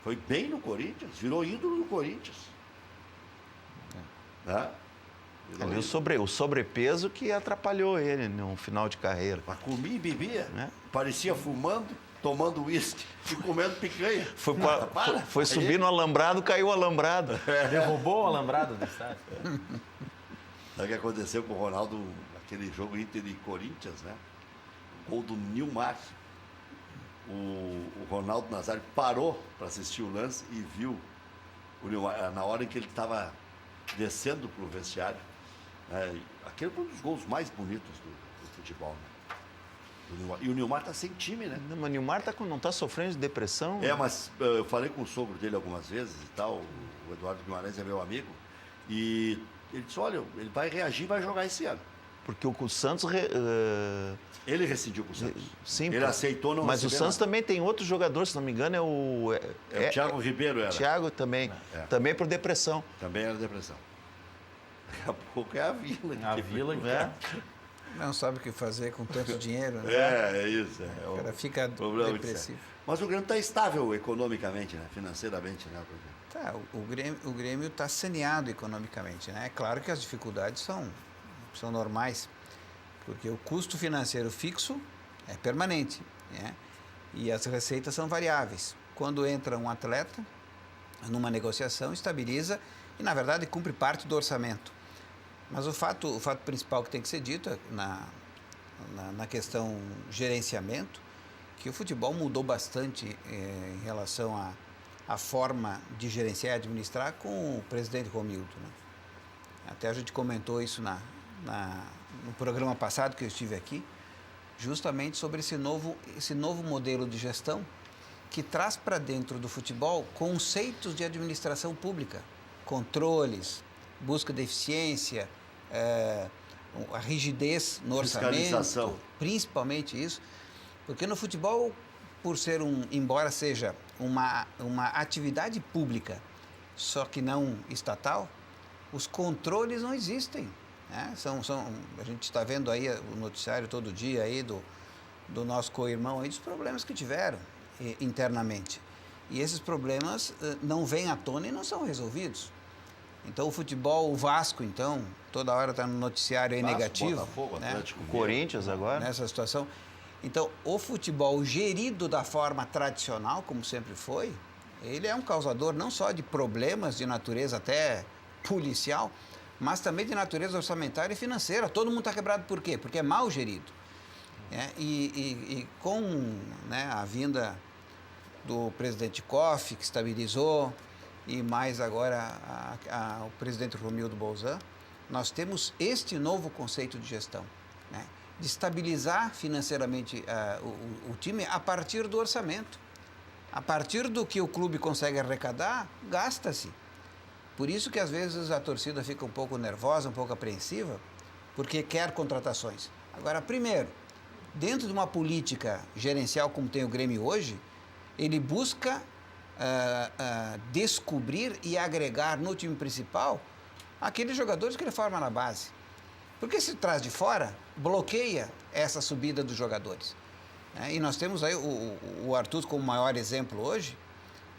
Foi bem no Corinthians, virou ídolo do Corinthians. Ali o sobrepeso que atrapalhou ele no final de carreira. Mas comia e bebia, parecia fumando, tomando uísque e comendo picanha. Foi subir no alambrado, caiu o alambrado. Derrubou o alambrado do estádio. Sabe o que aconteceu com o Ronaldo, aquele jogo Inter e Corinthians, né? O gol do Nilmar. O Ronaldo Nazário parou para assistir o lance e viu o Nilmar, na hora em que ele estava descendo para o vestiário. Aquele foi um dos gols mais bonitos do futebol, né? E o Nilmar está sem time, né? Não, mas o Nilmar não está sofrendo de depressão. Mas eu falei com o sogro dele algumas vezes e tal, o Eduardo Guimarães é meu amigo, e ele disse, olha, ele vai reagir e vai jogar esse ano. Porque o Santos... Ele rescindiu com o Santos. Sim, ele aceitou não mas o Santos nada. também tem outro jogador, se não me engano, o Thiago Ribeiro era. Thiago também. Também por depressão. Também era depressão. Daqui a pouco é a Vila. A Vila que Não sabe o que fazer com tanto dinheiro, né? É isso. O cara fica depressivo. Mas o Grêmio está estável economicamente, né? Financeiramente, né? O Grêmio está saneado economicamente, né? É claro que as dificuldades são normais, porque o custo financeiro fixo é permanente, né? E as receitas são variáveis. Quando entra um atleta numa negociação, estabiliza e, na verdade, cumpre parte do orçamento. Mas o fato principal que tem que ser dito na questão gerenciamento, que o futebol mudou bastante em relação à forma de gerenciar e administrar com o presidente Romildo, né? Até a gente comentou isso no programa passado que eu estive aqui, justamente sobre esse novo modelo de gestão que traz para dentro do futebol conceitos de administração pública, controles, busca de eficiência, a rigidez no orçamento, principalmente isso, porque no futebol, por ser embora seja uma atividade pública, só que não estatal, os controles não existem, né? A gente está vendo aí o noticiário todo dia aí do nosso co-irmão aí, dos problemas que tiveram internamente. E esses problemas não vêm à tona e não são resolvidos. Então o futebol, o Vasco, então, toda hora está no noticiário aí negativo. Botafogo, né? Atlético, Corinthians agora. Nessa situação. Então, o futebol gerido da forma tradicional, como sempre foi, ele é um causador não só de problemas de natureza até policial, mas também de natureza orçamentária e financeira. Todo mundo está quebrado por quê? Porque é mal gerido. E com, né, a vinda do presidente Koff, que estabilizou, e mais agora o presidente Romildo Bolzan, nós temos este novo conceito de gestão, né, de estabilizar financeiramente o time a partir do orçamento. A partir do que o clube consegue arrecadar, gasta-se. Por isso que às vezes a torcida fica um pouco nervosa, um pouco apreensiva, porque quer contratações. Agora, primeiro, dentro de uma política gerencial como tem o Grêmio hoje, ele busca descobrir e agregar no time principal aqueles jogadores que ele forma na base. Porque se traz de fora, bloqueia essa subida dos jogadores. E nós temos aí o Arthur como maior exemplo hoje,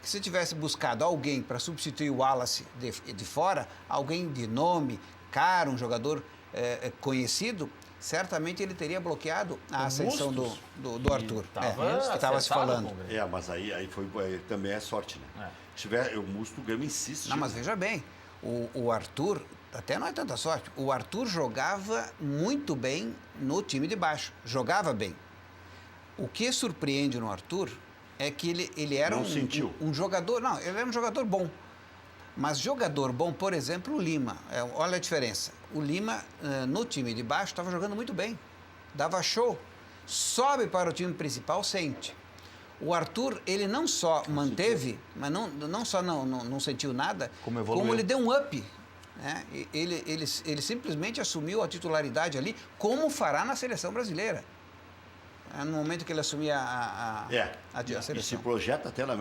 que se tivesse buscado alguém para substituir o Wallace de fora, alguém de nome, caro, um jogador conhecido, certamente ele teria bloqueado a ascensão do Arthur. Que estava se falando. Mas aí também é sorte, né? O Musto, o Grêmio insiste. Não, mas veja bem, o Arthur, até não é tanta sorte, o Arthur jogava muito bem no time de baixo, jogava bem. O que surpreende no Arthur é que ele era um jogador, não, ele era um jogador bom. Mas jogador bom, por exemplo, o Lima, olha a diferença. O Lima, no time de baixo, estava jogando muito bem, dava show. Sobe para o time principal, sente. O Arthur, ele não só manteve, mas não só não sentiu nada, como ele deu um up. Né? Ele simplesmente assumiu a titularidade ali, como fará na seleção brasileira. No momento que ele assumir a seleção. E se projeta até na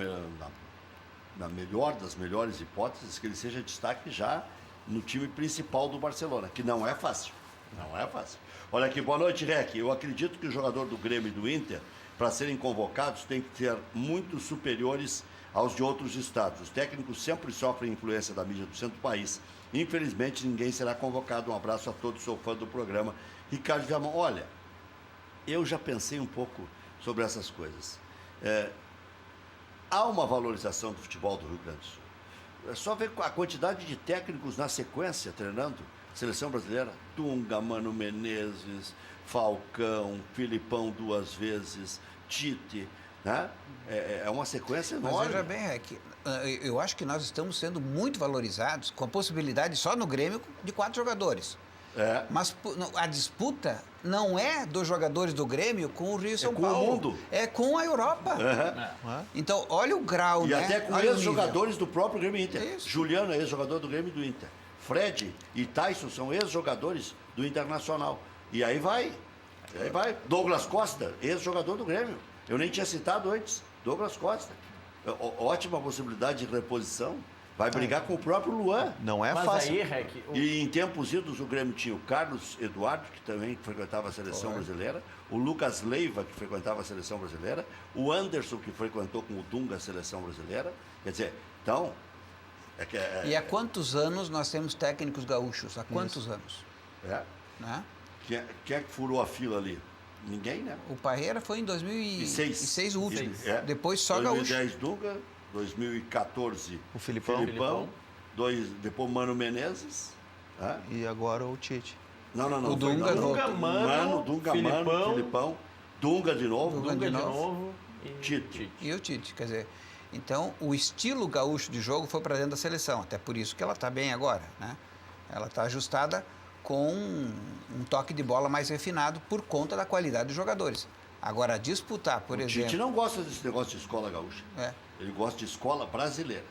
melhor das melhores hipóteses que ele seja destaque já no time principal do Barcelona, que não é fácil. Não é fácil. Olha aqui, boa noite, Rec. Eu acredito que o jogador do Grêmio e do Inter, para serem convocados, tem que ser muito superiores aos de outros estados. Os técnicos sempre sofrem influência da mídia do centro do país. Infelizmente, ninguém será convocado. Um abraço a todos, sou fã do programa. Ricardo Viamão, olha, eu já pensei um pouco sobre essas coisas. Há uma valorização do futebol do Rio Grande do Sul. É só ver a quantidade de técnicos na sequência treinando seleção brasileira. Dunga, Mano Menezes, Falcão, Filipão 2 vezes, Tite, né? É uma sequência enorme. Mas veja bem, eu acho que nós estamos sendo muito valorizados com a possibilidade só no Grêmio de 4 jogadores. Mas a disputa não é dos jogadores do Grêmio com o Rio e São Paulo. Com o mundo. É com a Europa. Então, olha o grau, e né? até com ex-jogadores do próprio Grêmio e Inter. Isso. Juliano é ex-jogador do Grêmio e do Inter. Fred e Tyson são ex-jogadores do Internacional. E aí vai. Douglas Costa, ex-jogador do Grêmio. Eu nem tinha citado antes. Douglas Costa. Ótima possibilidade de reposição. Vai brigar com o próprio Luan. Não é fácil. Aí, Rec, E em tempos idos o Grêmio tinha o Carlos Eduardo, que também frequentava a seleção brasileira, o Lucas Leiva, que frequentava a seleção brasileira, o Anderson, que frequentou com o Dunga a seleção brasileira. Quer dizer, então... E há quantos anos nós temos técnicos gaúchos? Há quantos anos? Né? Quem é que furou a fila ali? Ninguém, né? O Parreira foi em 2006 o último. Depois só 2010 Dunga, 2014 o Filipão. Depois Mano Menezes. E agora o Tite. Não. O Dunga, Mano, Filipão. Dunga de novo. Dunga de novo. Tite. E o Tite, quer dizer... Então, o estilo gaúcho de jogo foi para dentro da seleção, até por isso que ela está bem agora, né? Ela está ajustada com um toque de bola mais refinado por conta da qualidade dos jogadores. Agora, disputar, por exemplo... O Tite não gosta desse negócio de escola gaúcha. Ele gosta de escola brasileira.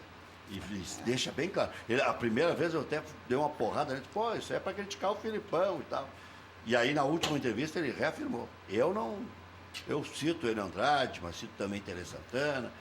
E deixa bem claro. A primeira vez eu até dei uma porrada, ele disse, isso é para criticar o Filipão e tal. E aí, na última entrevista, ele reafirmou. Eu cito ele Andrade, mas cito também Tele Santana,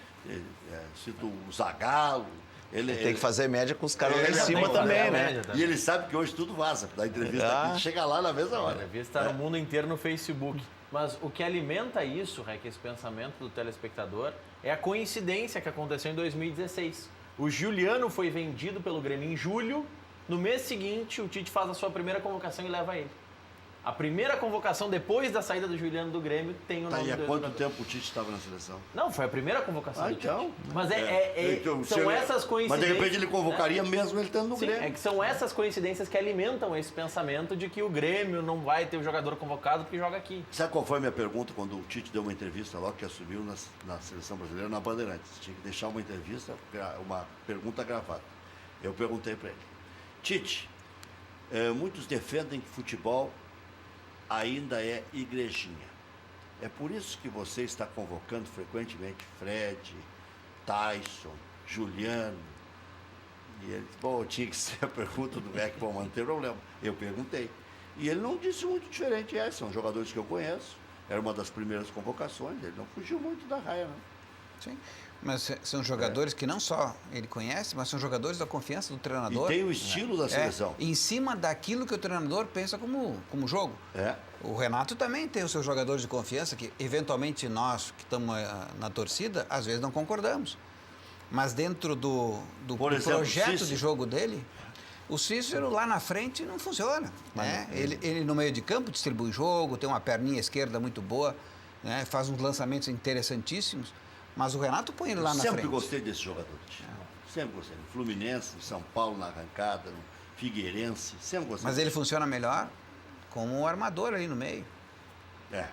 cito o Zagallo. Ele tem que fazer média com os caras lá em cima também, né? E ele sabe que hoje tudo vaza. Da entrevista aqui, chega lá na mesma hora. A entrevista está no mundo inteiro no Facebook. Mas o que alimenta isso, esse pensamento do telespectador, é a coincidência que aconteceu em 2016. O Juliano foi vendido pelo Grêmio em julho. No mês seguinte, o Tite faz a sua primeira convocação e leva ele. A primeira convocação depois da saída do Juliano do Grêmio tem o nome do... E há quanto tempo o Tite estava na seleção? Não, foi a primeira convocação do Tite. Então. Mas são essas coincidências... Mas de repente ele convocaria mesmo ele estando no Grêmio. É que são essas coincidências que alimentam esse pensamento de que o Grêmio não vai ter o jogador convocado porque joga aqui. Sabe qual foi a minha pergunta quando o Tite deu uma entrevista logo que assumiu na seleção brasileira, na Bandeirantes? Tinha que deixar uma entrevista, uma pergunta gravada. Eu perguntei para ele. Tite, muitos defendem que futebol ainda é igrejinha. É por isso que você está convocando frequentemente Fred, Tyson, Juliano, E ele disse, bom, tinha que ser a pergunta do Ekman, mas não tem problema. Eu perguntei. E ele não disse muito diferente. São jogadores que eu conheço. Era uma das primeiras convocações. Ele não fugiu muito da raia, não. Sim. Mas são jogadores que não só ele conhece, mas são jogadores da confiança do treinador. E tem o estilo da seleção. Em cima daquilo que o treinador pensa como jogo. O Renato também tem os seus jogadores de confiança, que eventualmente nós que estamos na torcida, às vezes não concordamos. Mas dentro do projeto de jogo dele, o Cícero lá na frente não funciona. Né? Ele no meio de campo distribui jogo, tem uma perninha esquerda muito boa, né? Faz uns lançamentos interessantíssimos. Mas o Renato põe ele lá na frente. Sempre gostei desse jogador. Sempre gostei. No Fluminense, no São Paulo na arrancada, no Figueirense, sempre gostei. Mas ele funciona melhor como um armador ali no meio.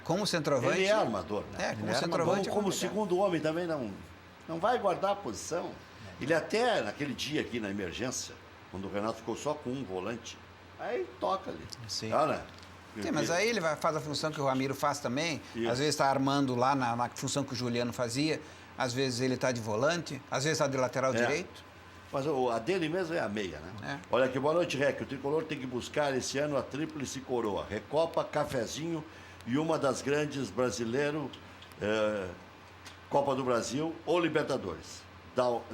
Como centroavante. Ele é armador. Né? Como centroavante. Como segundo homem também não vai guardar a posição. Ele até, naquele dia aqui na emergência, quando o Renato ficou só com um volante, aí toca ali. Sim. Né? Sim, mas aí ele faz a função que o Ramiro faz também. Isso. Às vezes está armando lá na função que o Juliano fazia. Às vezes ele está de volante. Às vezes está de lateral direito. Mas a dele mesmo é a meia, né? Olha aqui, boa noite, Rec. O Tricolor tem que buscar esse ano a tríplice coroa. Recopa, Cafezinho e uma das grandes brasileiro, Copa do Brasil ou Libertadores.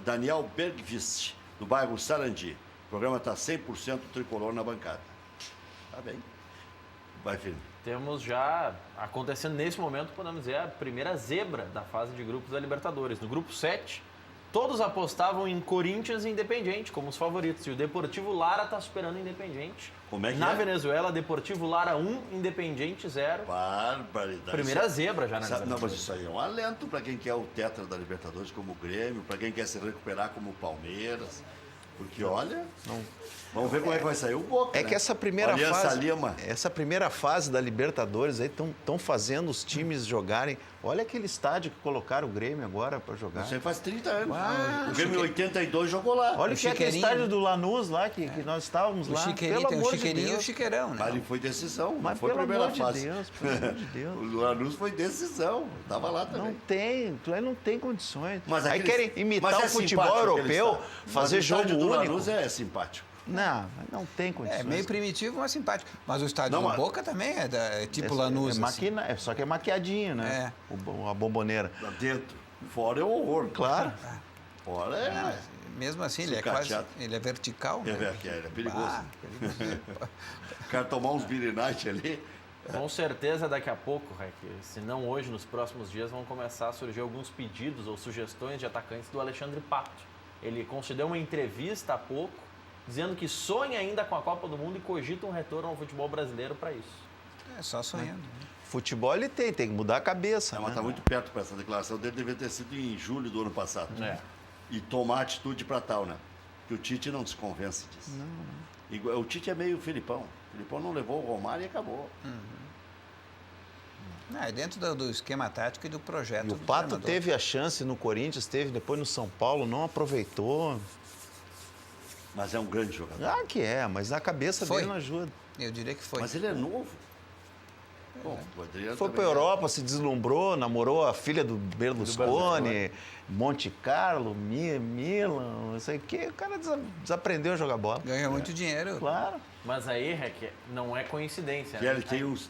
Daniel Bergvist, do bairro Sarandi. O programa está 100% Tricolor na bancada. Tá bem. Vai, filho. Temos já acontecendo nesse momento, podemos dizer, a primeira zebra da fase de grupos da Libertadores. No grupo 7, todos apostavam em Corinthians e Independiente como os favoritos. E o Deportivo Lara está superando o Independiente. Como é que Na Venezuela, Deportivo Lara 1, Independiente 0. Barbaridade. Primeira zebra já na Libertadores. Não, mas isso aí é um alento para quem quer o tetra da Libertadores como o Grêmio, para quem quer se recuperar como o Palmeiras. Porque, olha, vamos ver como é que vai sair o Boca, que essa primeira Aliança fase, Lima. essa primeira fase da Libertadores aí estão fazendo os times jogarem. Olha aquele estádio que colocaram o Grêmio agora para jogar. Isso aí faz 30 anos. O Grêmio em 82 jogou lá. Olha que é aquele estádio do Lanús lá, que nós estávamos lá. Chiqueirinho, tem o Chiqueirinho e o Chiqueirão, né? Mas foi decisão, mas foi a primeira fase. Pelo amor de Deus. O Lanús foi decisão, estava lá também. Não tem condições. Mas aí querem imitar o futebol europeu, fazer jogo único. O Lanús é simpático. Não tem condições. É meio primitivo, mas simpático. Mas o estádio do Boca também é tipo Lanús. Só que é maquiadinho, né? A bomboneira. Lá dentro. Fora é um horror. Claro. Fora é... Mesmo assim, ele é quase... Ele é vertical. Ele é perigoso. O cara tomar uns Billy Knight ali... Com certeza daqui a pouco, se não hoje, nos próximos dias, vão começar a surgir alguns pedidos ou sugestões de atacantes do Alexandre Pato. Ele concedeu uma entrevista há pouco, dizendo que sonha ainda com a Copa do Mundo e cogita um retorno ao futebol brasileiro para isso. É só sonhando. Futebol ele tem que mudar a cabeça. Mas está muito perto para essa declaração dele, devia ter sido em julho do ano passado. E tomar atitude para tal, né? Que o Tite não se convence disso. Não. O Tite é meio Filipão. O Filipão não levou o Romário e acabou. É dentro do esquema tático e do projeto. E o Pato teve a chance no Corinthians, teve depois no São Paulo, não aproveitou. Mas é um grande jogador. Mas na cabeça dele não ajuda. Eu diria que foi. Mas ele é novo. Bom, o Adriano foi para a Europa, se deslumbrou, namorou a filha do Berlusconi, Monte Carlo, Milan, não sei o quê. O cara desaprendeu a jogar bola. Ganha muito dinheiro. Claro. Mas aí, não é coincidência. Né?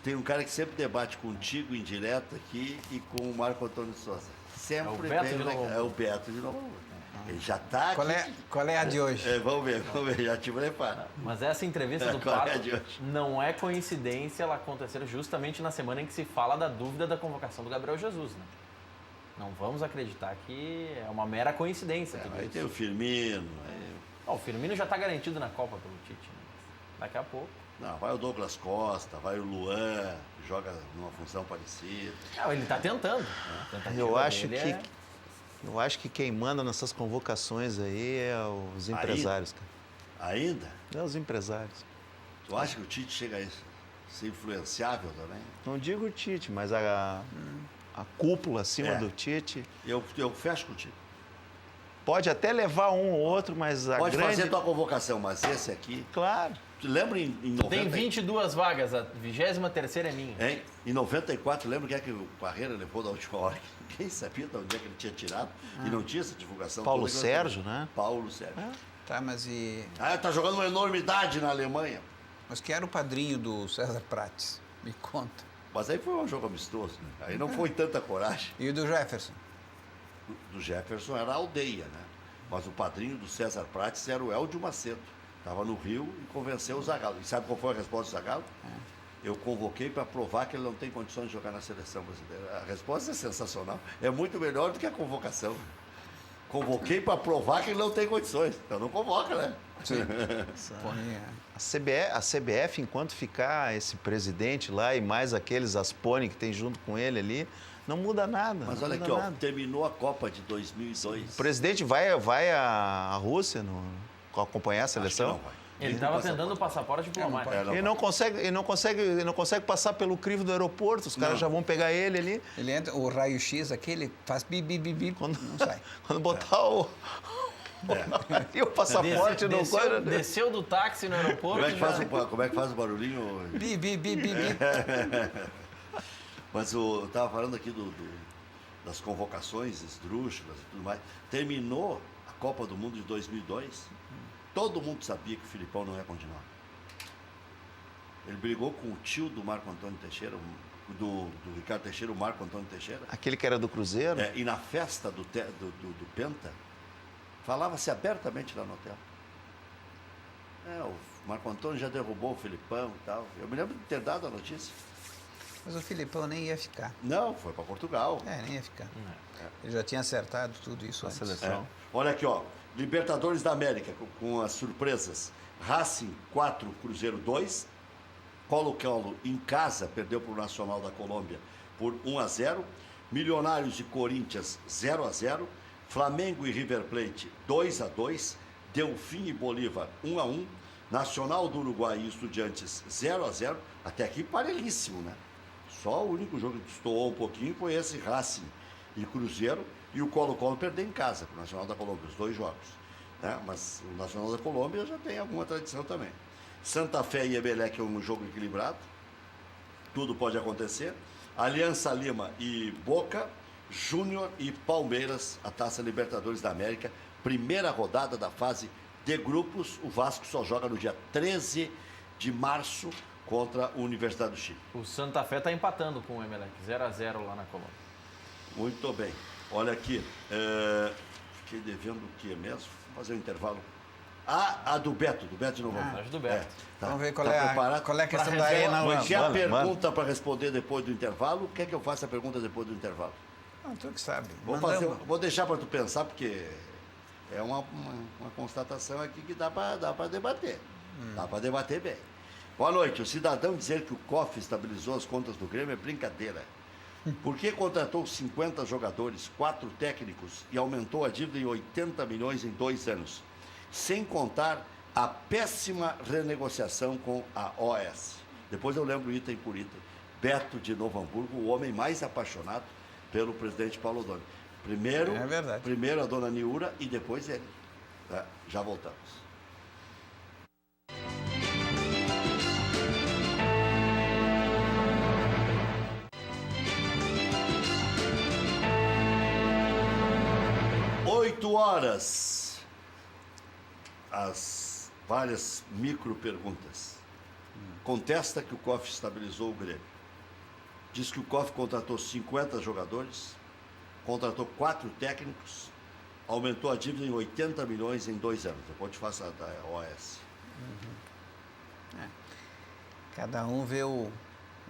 Tem um cara que sempre debate contigo em direto aqui e com o Marco Antônio Souza. Sempre é o Beto de Novo. Ele já está aqui. Qual é a de hoje? Vamos ver, já te preparo. Mas essa entrevista do Pato não é coincidência ela acontecer justamente na semana em que se fala da dúvida da convocação do Gabriel Jesus, né? Não vamos acreditar que é uma mera coincidência. Aí tem o Firmino. O Firmino já está garantido na Copa pelo Tite, né? Daqui a pouco. Não, vai o Douglas Costa, vai o Luan, que joga numa função parecida. Ele está tentando. Eu acho que quem manda nessas convocações aí é os empresários. Ainda? É os empresários. Tu acha que o Tite chega a ser influenciável também? Não digo o Tite, mas a cúpula acima do Tite... Eu fecho com o Tite. Pode até levar um ou outro, mas a Pode fazer tua convocação, mas esse aqui... Claro. Lembra em 90... Tem 22 vagas, a 23ª é minha. Em 94, lembra que é que o Parreira levou da última hora? Ninguém sabia de onde é que ele tinha tirado e não tinha essa divulgação. Paulo Sérgio, né? Paulo Sérgio. Tá, mas e... Ah, tá jogando uma enormidade na Alemanha. Mas quem era o padrinho do César Prates? Me conta. Mas aí foi um jogo amistoso, né? Aí não foi tanta coragem. E o do Jefferson? Do Jefferson era a aldeia, né? Mas o padrinho do César Prates era o Héldio Macedo. Estava no Rio e convenceu o Zagallo. E sabe qual foi a resposta do Zagallo? Eu convoquei para provar que ele não tem condições de jogar na seleção brasileira. A resposta é sensacional. É muito melhor do que a convocação. Convoquei para provar que ele não tem condições. Então não convoca, né? Sim. A CBF, enquanto ficar esse presidente lá e mais aqueles Aspone que tem junto com ele ali, não muda nada. Mas olha aqui, ó, terminou a Copa de 2002. O presidente vai à Rússia acompanhar a seleção? Acho que não vai. Ele estava tentando o passaporte diplomático. Ele não consegue passar pelo crivo do aeroporto, os caras já vão pegar ele ali. Ele entra, o raio-x aquele, faz bi, não sai. Quando botar e o passaporte no coisa. Desceu do táxi no aeroporto. Como é que faz o barulhinho? Bi. Mas eu estava falando aqui das convocações esdrúxulas e tudo mais. Terminou a Copa do Mundo de 2002. Todo mundo sabia que o Filipão não ia continuar. Ele brigou com o tio do Marco Antônio Teixeira, do Ricardo Teixeira, o Marco Antônio Teixeira. Aquele que era do Cruzeiro? E na festa do Penta, falava-se abertamente lá no hotel. O Marco Antônio já derrubou o Filipão e tal. Eu me lembro de ter dado a notícia. Mas o Filipão nem ia ficar. Não, foi para Portugal. Nem ia ficar. Ele já tinha acertado tudo isso antes. Seleção. Olha aqui, ó. Libertadores da América, com as surpresas. Racing 4, Cruzeiro 2. Colo-Colo em casa, perdeu para o Nacional da Colômbia por 1-0. Milionários e Corinthians 0-0. Flamengo e River Plate 2-2. Delfim e Bolívar 1-1. Nacional do Uruguai e Estudiantes 0-0. Até aqui parelhíssimo, né? Só o único jogo que estourou um pouquinho foi esse Racing e Cruzeiro. E o Colo-Colo perdeu em casa para o Nacional da Colômbia, os 2 jogos. Né? Mas o Nacional da Colômbia já tem alguma tradição também. Santa Fé e Emelec é um jogo equilibrado. Tudo pode acontecer. Aliança Lima e Boca, Júnior e Palmeiras, a Taça Libertadores da América. Primeira rodada da fase de grupos. O Vasco só joga no dia 13 de março contra a Universidade do Chile. O Santa Fé está empatando com o Emelec, 0-0 lá na Colômbia. Muito bem. Olha aqui, fiquei devendo o que mesmo? Vou fazer um intervalo. A do Beto de novo. Acho do Beto. Tá, Vamos ver qual preparado? é a questão da Arena. Mas a pergunta para responder depois do intervalo? Quer que eu faça a pergunta depois do intervalo? Não, tu que sabe. Vou deixar para tu pensar, porque é uma constatação aqui que dá para debater. Dá para debater bem. Boa noite. O cidadão dizer que o COF estabilizou as contas do Grêmio é brincadeira. Por que contratou 50 jogadores, 4 técnicos e aumentou a dívida em 80 milhões em 2 anos? Sem contar a péssima renegociação com a OS. Depois eu lembro item por item. Beto de Novo Hamburgo, o homem mais apaixonado pelo presidente Paulo Odoni. Primeiro a dona Niura e depois ele. Tá? Já voltamos. Horas, as várias micro perguntas. Contesta que o COF estabilizou o Grêmio. Diz que o COF contratou 50 jogadores, contratou 4 técnicos, aumentou a dívida em 80 milhões em 2 anos. Depois te faço a da OS. Cada um vê o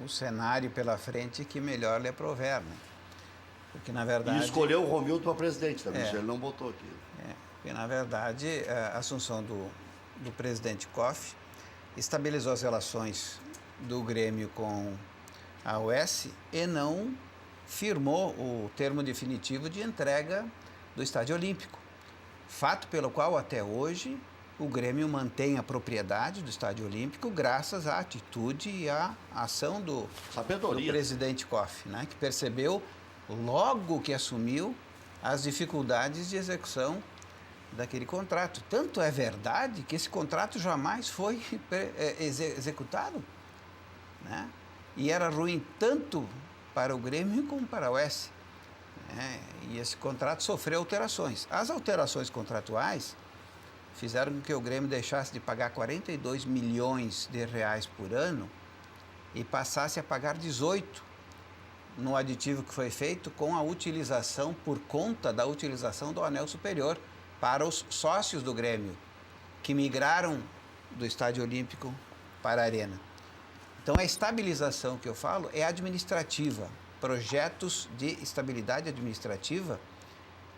cenário pela frente que melhor lhe aprover, né? Porque, na verdade... E escolheu o Romildo para presidente também, ele não botou aqui. Porque, na verdade, a assunção do presidente COF estabilizou as relações do Grêmio com a UES e não firmou o termo definitivo de entrega do Estádio Olímpico. Fato pelo qual, até hoje, o Grêmio mantém a propriedade do Estádio Olímpico graças à atitude e à ação do presidente COF, né, que percebeu, logo que assumiu, as dificuldades de execução daquele contrato. Tanto é verdade que esse contrato jamais foi executado, né? E era ruim tanto para o Grêmio como para a UES. E esse contrato sofreu alterações. As alterações contratuais fizeram com que o Grêmio deixasse de pagar 42 milhões de reais por ano e passasse a pagar 18 no aditivo que foi feito com a utilização, por conta da utilização do anel superior para os sócios do Grêmio, que migraram do Estádio Olímpico para a Arena. Então, a estabilização que eu falo é administrativa, projetos de estabilidade administrativa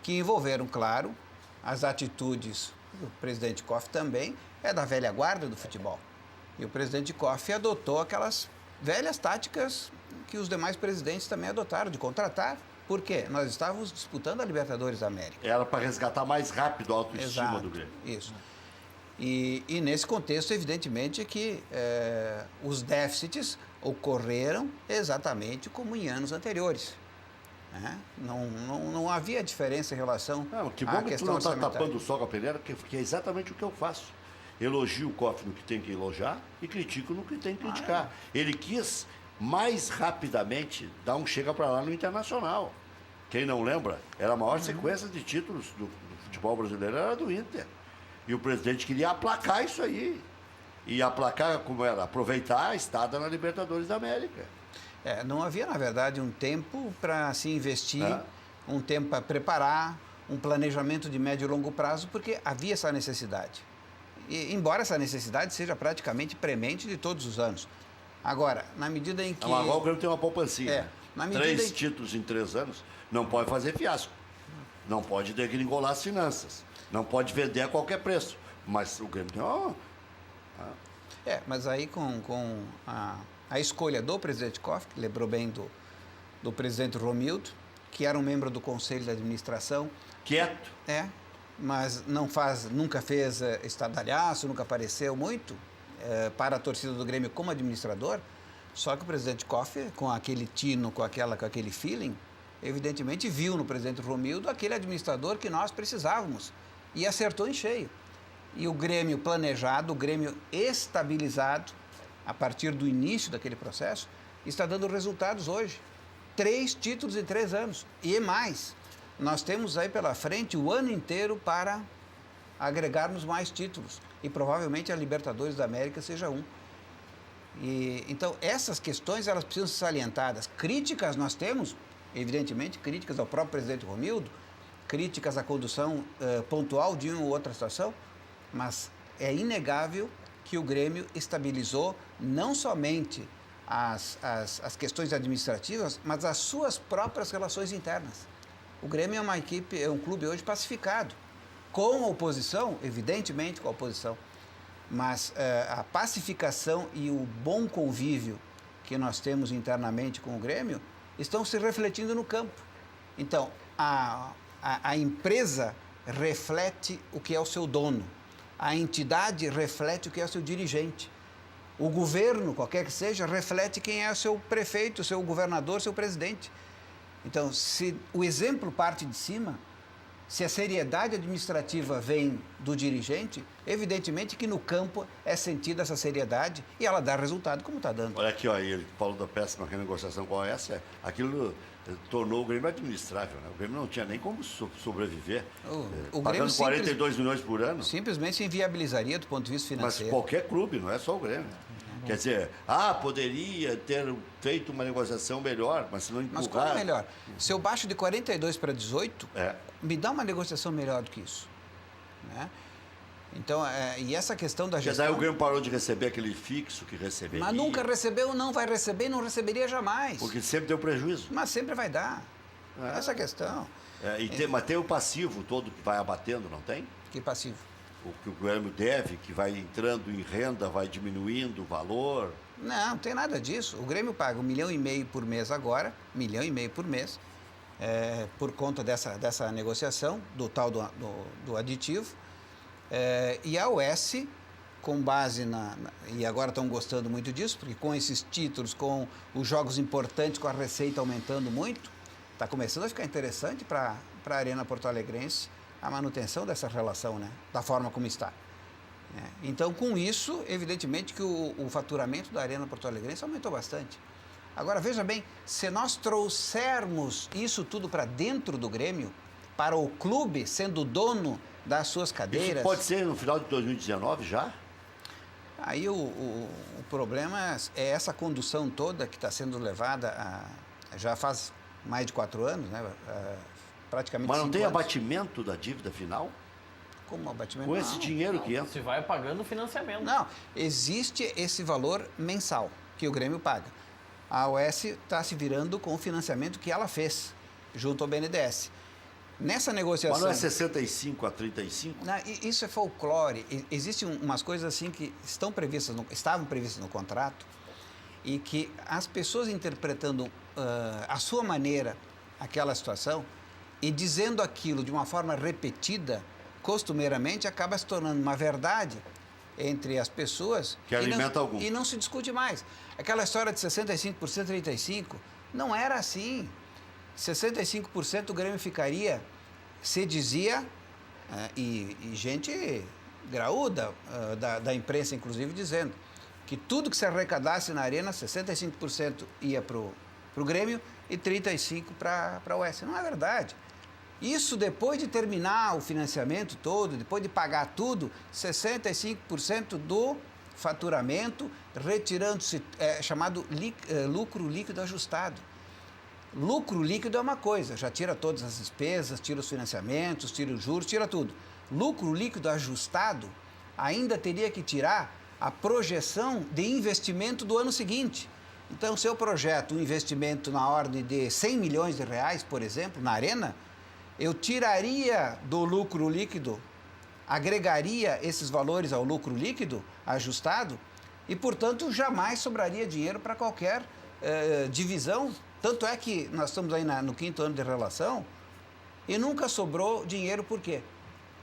que envolveram, claro, as atitudes do presidente Koff também, é da velha guarda do futebol. E o presidente Koff adotou aquelas velhas táticas que os demais presidentes também adotaram, de contratar. Por quê? Nós estávamos disputando a Libertadores da América. Era para resgatar mais rápido a autoestima do Grêmio. Isso. E nesse contexto, evidentemente, que os déficits ocorreram exatamente como em anos anteriores. Né? Não havia diferença em relação que à bom que tu questão não está orçamentária. tapando o sol com a peneira, que é exatamente o que eu faço. Elogio o Koff no que tem que elogiar e critico no que tem que criticar. Ele quis mais rapidamente dar um chega para lá no Internacional. Quem não lembra, era a maior sequência de títulos do futebol brasileiro, era do Inter. E o presidente queria aplacar isso aí. E aplacar como era? Aproveitar a estada na Libertadores da América. Não havia, na verdade, um tempo para se investir, um tempo para preparar, um planejamento de médio e longo prazo, porque havia essa necessidade. E, embora essa necessidade seja praticamente premente de todos os anos. Agora, na medida em que... Agora o Grêmio tem uma poupancinha. Na medida 3 títulos em 3 anos, não pode fazer fiasco. Não pode degringolar as finanças. Não pode vender a qualquer preço. Mas o Grêmio tem mas aí com a escolha do presidente Koff, que lembrou bem do presidente Romildo, que era um membro do Conselho de Administração. Quieto. Mas nunca fez estardalhaço, nunca apareceu muito para a torcida do Grêmio como administrador. Só que o presidente Koff, com aquele tino, com aquele feeling, evidentemente viu no presidente Romildo aquele administrador que nós precisávamos e acertou em cheio. E o Grêmio planejado, o Grêmio estabilizado, a partir do início daquele processo, está dando resultados hoje. 3 títulos em 3 anos e mais. Nós temos aí pela frente o ano inteiro para agregarmos mais títulos. E provavelmente a Libertadores da América seja um. Então, essas questões elas precisam ser salientadas. Críticas nós temos, evidentemente, críticas ao próprio presidente Romildo, críticas à condução pontual de uma ou outra situação, mas é inegável que o Grêmio estabilizou não somente as questões administrativas, mas as suas próprias relações internas. O Grêmio é uma equipe, é um clube hoje pacificado, com a oposição, evidentemente com a oposição, mas a pacificação e o bom convívio que nós temos internamente com o Grêmio estão se refletindo no campo. Então, a empresa reflete o que é o seu dono, a entidade reflete o que é o seu dirigente. O governo, qualquer que seja, reflete quem é o seu prefeito, o seu governador, o seu presidente. Então, se o exemplo parte de cima, se a seriedade administrativa vem do dirigente, evidentemente que no campo é sentida essa seriedade e ela dá resultado como está dando. Olha aqui, ele falou da péssima renegociação com a OAS, aquilo tornou o Grêmio administrável, né? O Grêmio não tinha nem como sobreviver. O pagando Grêmio 42 milhões por ano. Simplesmente se inviabilizaria do ponto de vista financeiro. Mas qualquer clube, não é só o Grêmio. Quer dizer, poderia ter feito uma negociação melhor, mas se não empurrar... Mas como é melhor? Se eu baixo de 42 para 18, me dá uma negociação melhor do que isso. Né? Então, e essa questão da gestão... Daí o Grêmio parou de receber aquele fixo que receberia. Mas nunca recebeu, não vai receber e não receberia jamais. Porque sempre deu prejuízo. Mas sempre vai dar. Essa é a questão. Mas tem o passivo todo que vai abatendo, não tem? Que passivo? O que o Grêmio deve, que vai entrando em renda, vai diminuindo o valor. Não tem nada disso. O Grêmio paga 1,5 milhão por mês agora, 1,5 milhão por mês, por conta dessa negociação, do tal do aditivo. E a OS, com base e agora estão gostando muito disso, porque com esses títulos, com os jogos importantes, com a receita aumentando muito, está começando a ficar interessante para a Arena Porto Alegrense a manutenção dessa relação, né? Da forma como está. Então, com isso, evidentemente que o faturamento da Arena Porto Alegrense aumentou bastante. Agora, veja bem, se nós trouxermos isso tudo para dentro do Grêmio, para o clube, sendo dono das suas cadeiras. Isso pode ser no final de 2019 já? Aí o problema é essa condução toda que está sendo levada já faz mais de 4 anos, né? Praticamente 5 Mas não tem anos. abatimento da dívida final? Como abatimento? Com esse Não. dinheiro que entra? Se vai pagando o financiamento. Não, existe esse valor mensal que o Grêmio paga. A OS está se virando com o financiamento que ela fez junto ao BNDES. Nessa negociação... Mas não é 65 a 35? Não, isso é folclore. Existem umas coisas assim que estavam previstas no contrato e que as pessoas interpretando à sua maneira aquela situação e dizendo aquilo de uma forma repetida, costumeiramente, acaba se tornando uma verdade entre as pessoas que alimenta algum. E não se discute mais. Aquela história de 65%, 35%, não era assim. 65% o Grêmio ficaria, se dizia, e gente graúda da imprensa, inclusive, dizendo que tudo que se arrecadasse na Arena, 65% ia para o Grêmio e 35% para a UES. Não é verdade. Isso depois de terminar o financiamento todo, depois de pagar tudo, 65% do faturamento, retirando-se, chamado lucro líquido ajustado. Lucro líquido é uma coisa, já tira todas as despesas, tira os financiamentos, tira os juros, tira tudo. Lucro líquido ajustado ainda teria que tirar a projeção de investimento do ano seguinte. Então, se eu projeto um investimento na ordem de 100 milhões de reais, por exemplo, na Arena, eu tiraria do lucro líquido, agregaria esses valores ao lucro líquido ajustado e, portanto, jamais sobraria dinheiro para qualquer divisão. Tanto é que nós estamos aí no 5º ano de relação e nunca sobrou dinheiro. Por quê?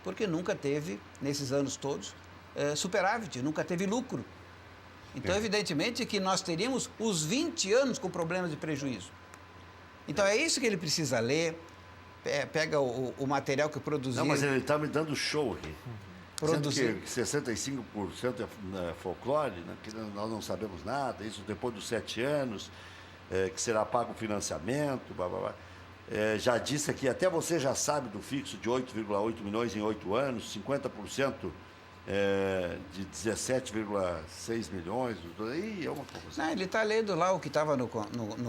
Porque nunca teve, nesses anos todos, superávit, nunca teve lucro. Então, evidentemente, que nós teríamos os 20 anos com problemas de prejuízo. Então, é isso que ele precisa ler. Pega o material que produziu. Não, mas ele está me dando show aqui. Produzir. Dizendo que 65% é folclore, né? Que nós não sabemos nada, isso depois dos 7 anos, que será pago o financiamento, blá, blá, blá. Já disse aqui, até você já sabe do fixo de 8,8 milhões em 8 anos, 50% de 17,6 milhões. Ih, é uma confusão. Não, ele está lendo lá o que estava no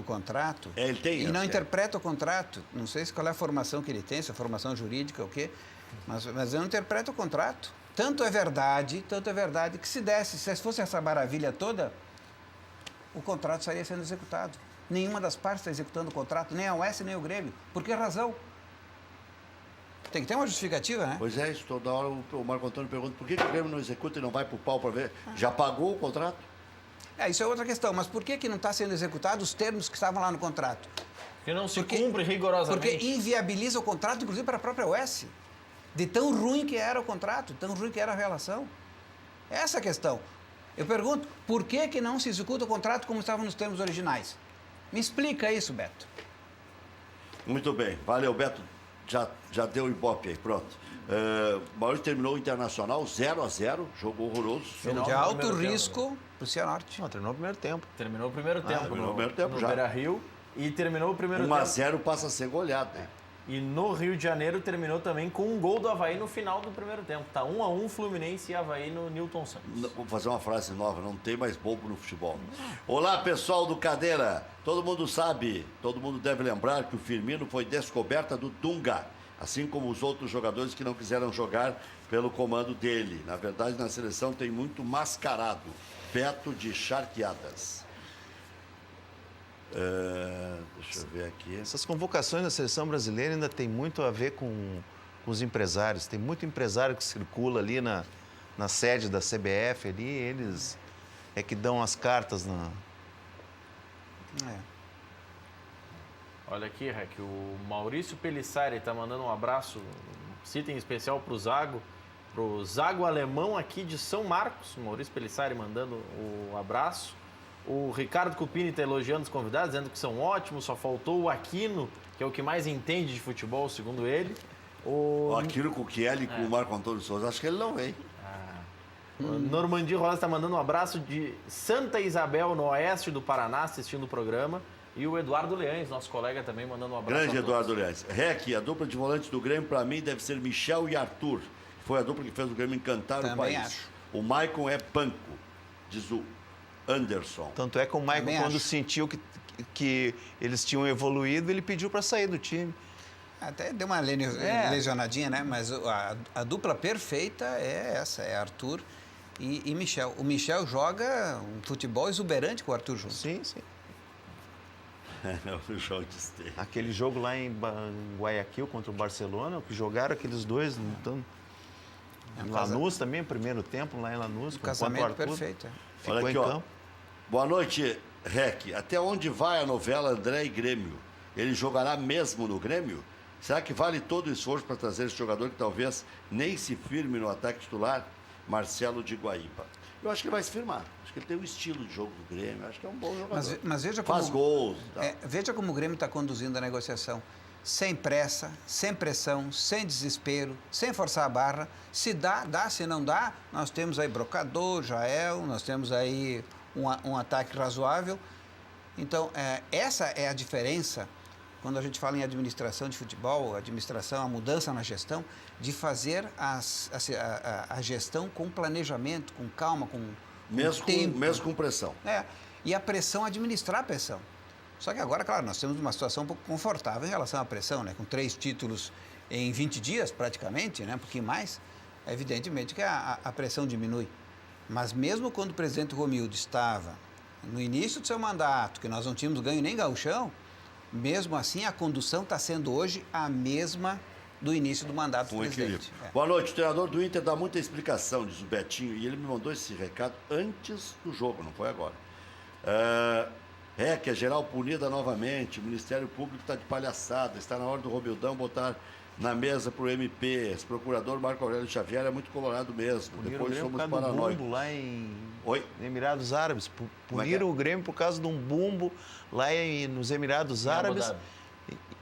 contrato. Ele tem. E não interpreta o contrato. Não sei qual é a formação que ele tem, se é formação jurídica ou o quê, mas ele não interpreta o contrato. Tanto é verdade que se fosse essa maravilha toda, o contrato estaria sendo executado. Nenhuma das partes está executando o contrato, nem a UES, nem o Grêmio. Por que razão? Tem que ter uma justificativa, né? Pois é, isso toda hora o Marco Antônio pergunta por que o Grêmio não executa e não vai para o pau para ver? Já pagou o contrato? Isso é outra questão, mas por que não está sendo executado os termos que estavam lá no contrato? Porque não se cumpre rigorosamente. Porque inviabiliza o contrato, inclusive para a própria UES. De tão ruim que era o contrato, tão ruim que era a relação. Essa é a questão. Eu pergunto, por que não se executa o contrato como estava nos termos originais? Me explica isso, Beto. Muito bem. Valeu, Beto. Já deu ibope aí, pronto. O Maurício terminou o Internacional 0-0, jogo horroroso. Jogo de alto risco para o Cianorte. Terminou o primeiro tempo. Terminou o primeiro tempo. Terminou o primeiro tempo já. No Beira-Rio. E terminou o primeiro tempo. 1-0 passa a ser goleado, hein? E no Rio de Janeiro terminou também com um gol do Avaí no final do primeiro tempo. Tá 1-1 Fluminense e Avaí no Newton Santos. Vou fazer uma frase nova, não tem mais bobo no futebol. Olá, pessoal do Cadeira. Todo mundo sabe, todo mundo deve lembrar que o Firmino foi descoberta do Dunga, assim como os outros jogadores que não quiseram jogar pelo comando dele. Na verdade, na seleção tem muito mascarado. Beto de Charqueadas. Deixa eu ver aqui. Essas convocações da seleção brasileira ainda tem muito a ver com os empresários. Tem muito empresário que circula ali na sede da CBF, ali, eles é que dão as cartas na... Olha aqui, Rec, o Maurício Pelissari está mandando um abraço, um cita em especial para o Zago alemão aqui de São Marcos. O Maurício Pelissari mandando o abraço. O Ricardo Cupini está elogiando os convidados, dizendo que são ótimos, só faltou o Aquino, que é o que mais entende de futebol, segundo ele. O Aquino com o Chielli e com o Marco Antônio Souza, acho que ele não vem. O Normandi Rosa está mandando um abraço de Santa Isabel, no oeste do Paraná, assistindo o programa. E o Eduardo Leães, nosso colega também, mandando um abraço. Grande Eduardo Leães. Rec, a dupla de volantes do Grêmio, para mim, deve ser Michel e Arthur. Foi a dupla que fez o Grêmio encantar Também o país. acho. O Maicon é panco, diz o Anderson. Tanto é que o Maicon, Também quando acho. sentiu que eles tinham evoluído, ele pediu para sair do time. Até deu uma lesionadinha, né? Mas a dupla perfeita é essa, é Arthur e Michel. O Michel joga um futebol exuberante com o Arthur junto. Sim, sim. O jogo de esteio. Aquele jogo lá em Guayaquil contra o Barcelona, que jogaram aqueles dois. Então, em Lanús também, primeiro tempo lá em Lanús. O casamento Arthur perfeito. ficou Olha aqui, em ó. campo. Boa noite, Rec. Até onde vai a novela André e Grêmio? Ele jogará mesmo no Grêmio? Será que vale todo o esforço para trazer esse jogador que talvez nem se firme no ataque titular? Marcelo de Guaíba. Eu acho que ele vai se firmar. Acho que ele tem o estilo de jogo do Grêmio. Acho que é um bom jogador. Mas veja como, faz gols. Tá? Veja como o Grêmio está conduzindo a negociação. Sem pressa, sem pressão, sem desespero, sem forçar a barra. Se dá, dá. Se não dá, nós temos aí Brocador, Jael, nós temos aí um ataque razoável. Então, essa é a diferença, quando a gente fala em administração de futebol, a mudança na gestão, de fazer a gestão com planejamento, com calma, com tempo. Mesmo com pressão. E a pressão, administrar a pressão. Só que agora, claro, nós temos uma situação um pouco confortável em relação à pressão, né? Com 3 títulos em 20 dias, praticamente, né? Um pouquinho mais, evidentemente que a pressão diminui. Mas mesmo quando o presidente Romildo estava no início do seu mandato, que nós não tínhamos ganho nem gauchão, mesmo assim a condução está sendo hoje a mesma do início do mandato do presidente. Boa noite, o treinador do Inter dá muita explicação, diz o Betinho, e ele me mandou esse recado antes do jogo, não foi agora. Que a geral punida novamente, o Ministério Público está de palhaçada, está na hora do Romildão botar na mesa para o MP, esse procurador Marco Aurélio Xavier é muito colorado mesmo, depois somos paranoicos. Bumbo lá em Oi? Emirados Árabes, puniram o Grêmio por causa de um bumbo lá nos Emirados Árabes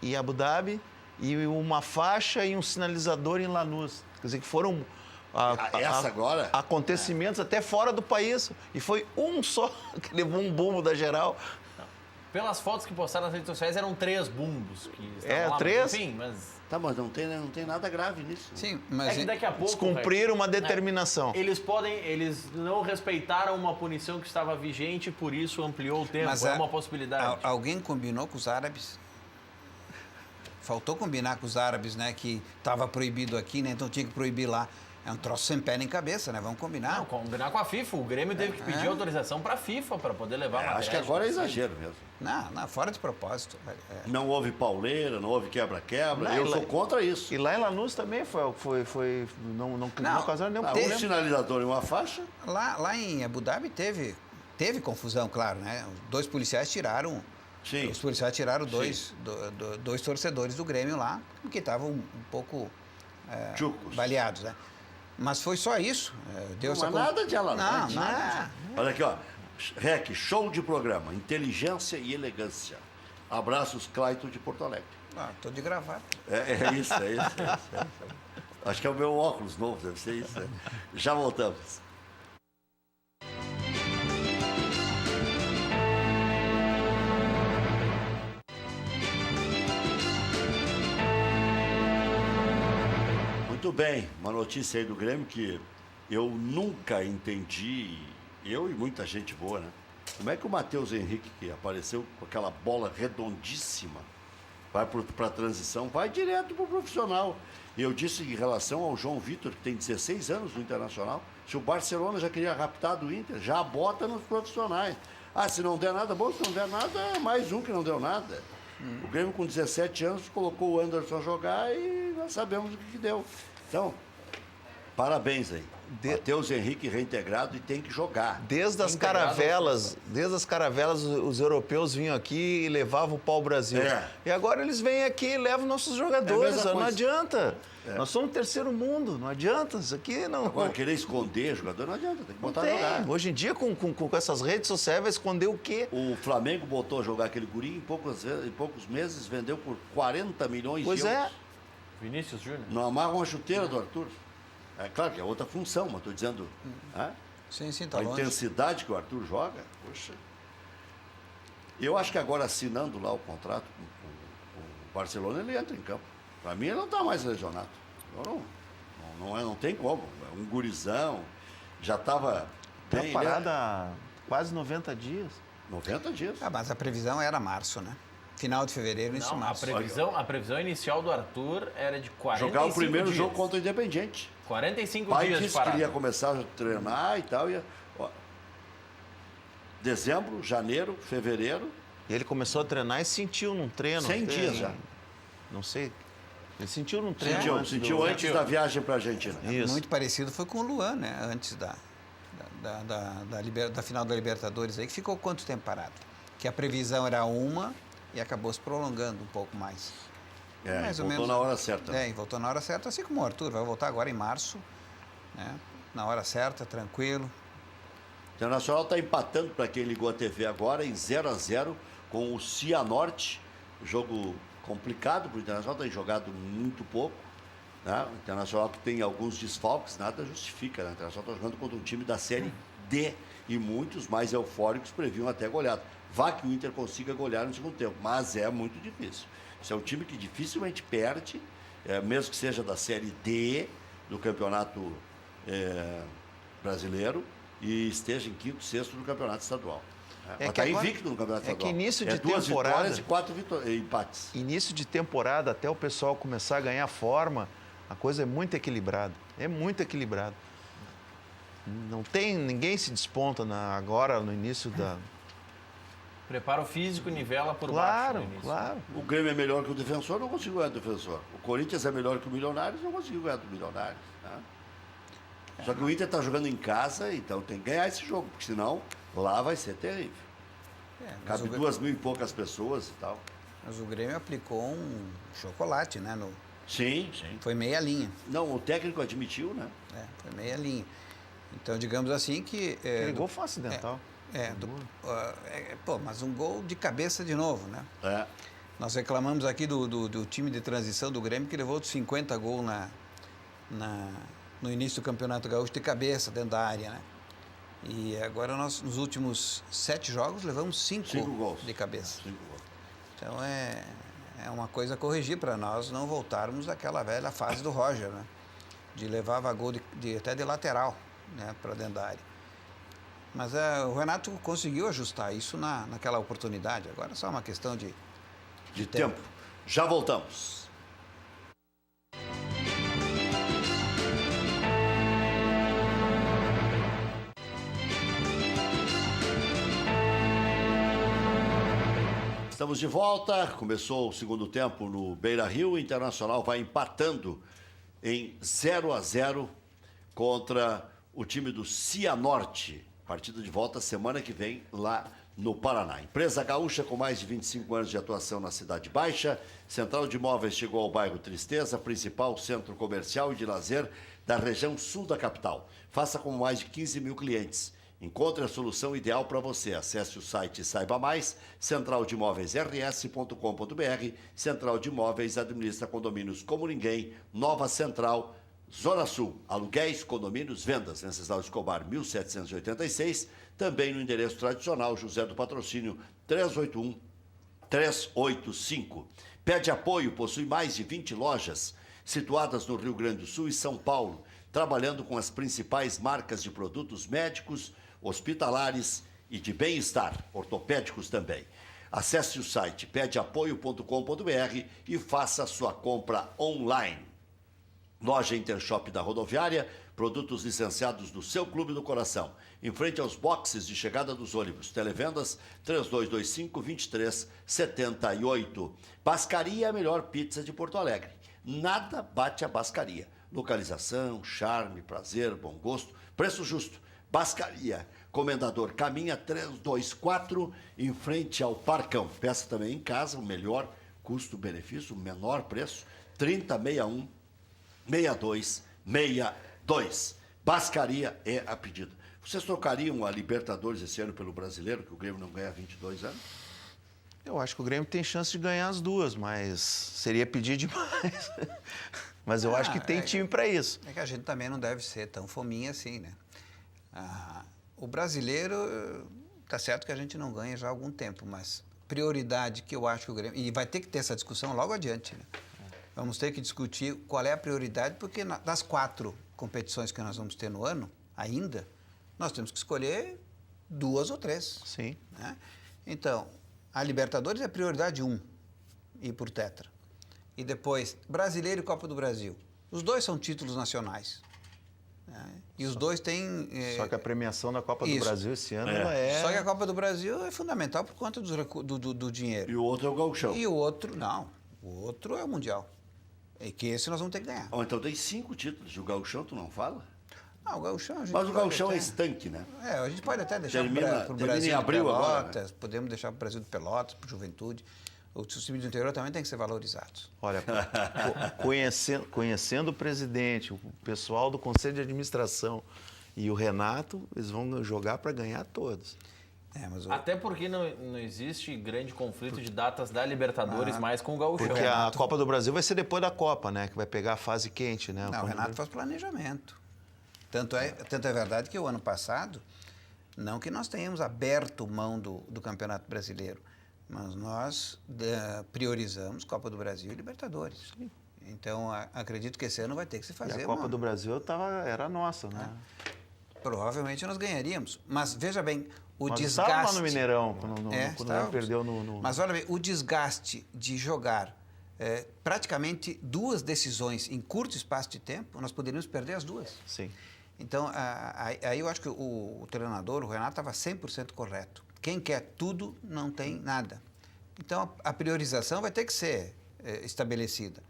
e Abu Dhabi, e uma faixa e um sinalizador em Lanús, quer dizer que foram agora? acontecimentos até fora do país, e foi um só que levou um bumbo da geral. Pelas fotos que postaram nas redes sociais, eram 3 bumbos. Que estavam lá, 3? Enfim, mas... Tá, mas não tem nada grave nisso. Sim, mas... que daqui a pouco... Descumpriram uma determinação. Eles não respeitaram uma punição que estava vigente, por isso ampliou o tempo. Mas é uma possibilidade. Alguém combinou com os árabes? Faltou combinar com os árabes, né? Que estava proibido aqui, né? Então tinha que proibir lá. É um troço sem pé nem cabeça, né? Vamos combinar. Não, combinar com a FIFA. O Grêmio teve que pedir autorização para a FIFA para poder levar material. Acho que agora é exagero mesmo. Não, fora de propósito. Não houve pauleira, não houve quebra-quebra. Eu sou contra isso. E lá em Lanús também não causaram nenhum problema. Um sinalizador e uma faixa. Lá em Abu Dhabi teve confusão, claro, né? 2 policiais tiraram... Sim. Os policiais tiraram dois torcedores do Grêmio lá, que estavam um pouco baleados, né? Mas foi só isso. Nada de alarmante. Não, nada. Olha aqui, ó. Rec, show de programa. Inteligência e elegância. Abraços, Clayton de Porto Alegre. Tô de gravata. É isso. Acho que é o meu óculos novo, deve ser isso. Né? Já voltamos. Muito bem, uma notícia aí do Grêmio que eu nunca entendi, eu e muita gente boa, né? Como é que o Matheus Henrique, que apareceu com aquela bola redondíssima, vai para a transição, vai direto para o profissional. E eu disse em relação ao João Vitor, que tem 16 anos no Internacional, se o Barcelona já queria raptar do Inter, já bota nos profissionais. Se não der nada, bom, se não der nada, é mais um que não deu nada. O Grêmio com 17 anos colocou o Anderson a jogar e nós sabemos o que deu. Então, parabéns aí. Matheus Henrique reintegrado e tem que jogar. Desde as caravelas, os europeus vinham aqui e levavam o pau-brasil. E agora eles vêm aqui e levam nossos jogadores. Não adianta. Nós somos terceiro mundo, não adianta. Isso aqui não... Agora, querer esconder jogador não adianta, tem que botar a jogar. Hoje em dia, com essas redes sociais, vai esconder o quê? O Flamengo botou a jogar aquele guri em poucos meses, vendeu por 40 milhões de euros. Pois é. Vinícius Júnior. Não amarram a chuteira do Arthur. É claro que é outra função, mas estou dizendo... Sim, tá a longe. intensidade que o Arthur joga, poxa... Eu acho que agora, assinando lá o contrato com o Barcelona, ele entra em campo. Para mim, ele não está mais lesionado. Não tem como. É um gurizão. Já estava bem... parada há quase 90 dias. 90 dias. Mas a previsão era março, né? Final de fevereiro, início de março. A previsão inicial do Arthur era de 45 dias. Jogar o primeiro jogo contra o Independiente. 45 pai dias de disse parada. que queria começar a treinar e tal. Dezembro, janeiro, fevereiro. E ele começou a treinar e sentiu num treino. 100 dias já. Não sei. Ele sentiu num treino. Sentiu antes da viagem para a Argentina. Isso. Muito parecido foi com o Luan, né? Antes da final da Libertadores aí, que ficou quanto tempo parado? Que a previsão era uma e acabou se prolongando um pouco mais. Voltou na hora certa. E voltou na hora certa, assim como o Arthur vai voltar agora em março, né? Na hora certa, tranquilo. O Internacional está empatando, para quem ligou a TV agora, em 0-0 com o Cianorte. Jogo complicado, porque o Internacional tem jogado muito pouco. Né? O Internacional que tem alguns desfalques, nada justifica. Né? O Internacional está jogando contra um time da Série D e muitos mais eufóricos previam até goleada. Vá que o Inter consiga golear no segundo tempo, mas é muito difícil. Isso é um time que dificilmente perde, mesmo que seja da Série D do Campeonato Brasileiro e esteja em quinto, sexto no Campeonato Estadual. Está invicto no Campeonato Estadual. Que início de 2 temporada, vitórias e 4 empates. Início de temporada, até o pessoal começar a ganhar forma, a coisa é muito equilibrada. É muito equilibrado. Não tem, ninguém se desponta agora no início da... Preparo físico, nivela por baixo no início. Claro. O Grêmio é melhor que o Defensor, não conseguiu ganhar do Defensor. O Corinthians é melhor que o Milionários, não conseguiu ganhar do Milionários. Né? Só que o Inter está jogando em casa, então tem que ganhar esse jogo, porque senão lá vai ser terrível. Cabe 2.000 e poucas pessoas e tal. Mas o Grêmio aplicou um chocolate, né? Sim. Foi meia linha. Não, o técnico admitiu, né? Foi meia linha. Então, digamos assim que... Aquele gol foi acidental. Mas um gol de cabeça de novo, né? Nós reclamamos aqui do time de transição do Grêmio, que levou outros 50 gols no início do Campeonato Gaúcho de cabeça, dentro da área, né? E agora nós, nos últimos 7 jogos, levamos 5 gols de cabeça. 5 gols. Então é uma coisa a corrigir para nós não voltarmos àquela velha fase do Roger, né? De levar gol até de lateral, né? Para dentro da área. Mas o Renato conseguiu ajustar isso naquela oportunidade. Agora é só uma questão de tempo. Já voltamos. Estamos de volta. Começou o segundo tempo no Beira-Rio. O Internacional vai empatando em 0-0 contra o time do Cianorte. Partida de volta semana que vem lá no Paraná. Empresa gaúcha com mais de 25 anos de atuação na Cidade Baixa. Central de Imóveis chegou ao bairro Tristeza, principal centro comercial e de lazer da região sul da capital. Faça com mais de 15 mil clientes. Encontre a solução ideal para você. Acesse o site e saiba mais. centraldemóveisrs.com.br. Central de Imóveis administra condomínios como ninguém. Nova Central, Zona Sul. Aluguéis, condomínios, vendas. Venceslau Escobar, 1786. Também no endereço tradicional, José do Patrocínio, 381-385. Pede Apoio possui mais de 20 lojas situadas no Rio Grande do Sul e São Paulo, trabalhando com as principais marcas de produtos médicos, hospitalares e de bem-estar, ortopédicos também. Acesse o site pedeapoio.com.br e faça sua compra online. Loja Intershop da Rodoviária, produtos licenciados do seu clube do coração. Em frente aos boxes de chegada dos ônibus. Televendas 3225-2378. Bascaria, a melhor pizza de Porto Alegre. Nada bate a Bascaria. Localização, charme, prazer, bom gosto, preço justo. Bascaria, Comendador Caminha 324, em frente ao Parcão. Peça também em casa, o melhor custo-benefício, o menor preço, 3061-6262. Bascaria é a pedida. Vocês trocariam a Libertadores esse ano pelo Brasileiro, que o Grêmio não ganha há 22 anos? Eu acho que o Grêmio tem chance de ganhar as duas, mas seria pedir demais. Mas eu acho que tem time para isso. É que a gente também não deve ser tão fominha assim, né? O brasileiro, tá certo que a gente não ganha já há algum tempo, mas prioridade que eu acho que o Grêmio... E vai ter que ter essa discussão logo adiante, né? Vamos ter que discutir qual é a prioridade, porque das 4 competições que nós vamos ter no ano, ainda, nós temos que escolher 2 ou 3. Sim. Né? Então, a Libertadores é prioridade 1, ir por tetra. E depois, Brasileiro e Copa do Brasil. Os 2 são títulos nacionais. Né? E os 2 têm... Só que a premiação da Copa do Isso. Brasil esse ano ela é... Só que a Copa do Brasil é fundamental por conta do dinheiro. E o outro é o Gauchão. E o outro, não. O outro é o Mundial. E que esse nós vamos ter que ganhar. Então tem 5 títulos. O Gauchão tu não fala? Não, o Gauchão... Mas o Gauchão é estanque, né? A gente pode até deixar Termina para o em Brasil abril de Pelotas, agora, né? Podemos deixar para o Brasil de Pelotas, para o Juventude. Os times do interior também têm que ser valorizados. Olha, conhecendo o presidente, o pessoal do Conselho de Administração e o Renato, eles vão jogar para ganhar todos. Até porque não existe grande conflito de datas da Libertadores mais com o Gauchão. Porque a Copa do Brasil vai ser depois da Copa, né? Que vai pegar a fase quente, né? Não, o Renato faz planejamento. Tanto é verdade que o ano passado, não que nós tenhamos aberto mão do Campeonato Brasileiro, mas nós priorizamos Copa do Brasil e Libertadores. Sim. Então, acredito que esse ano vai ter que se fazer. E a Copa do Brasil era nossa, né? Provavelmente nós ganharíamos. Mas veja bem, Mas desgaste... estava no Mineirão, quando perdeu no... Mas olha bem, o desgaste de jogar praticamente 2 decisões em curto espaço de tempo, nós poderíamos perder as 2. Sim. Então, aí eu acho que o treinador, o Renato, estava 100% correto. Quem quer tudo não tem nada. Então, a priorização vai ter que ser estabelecida.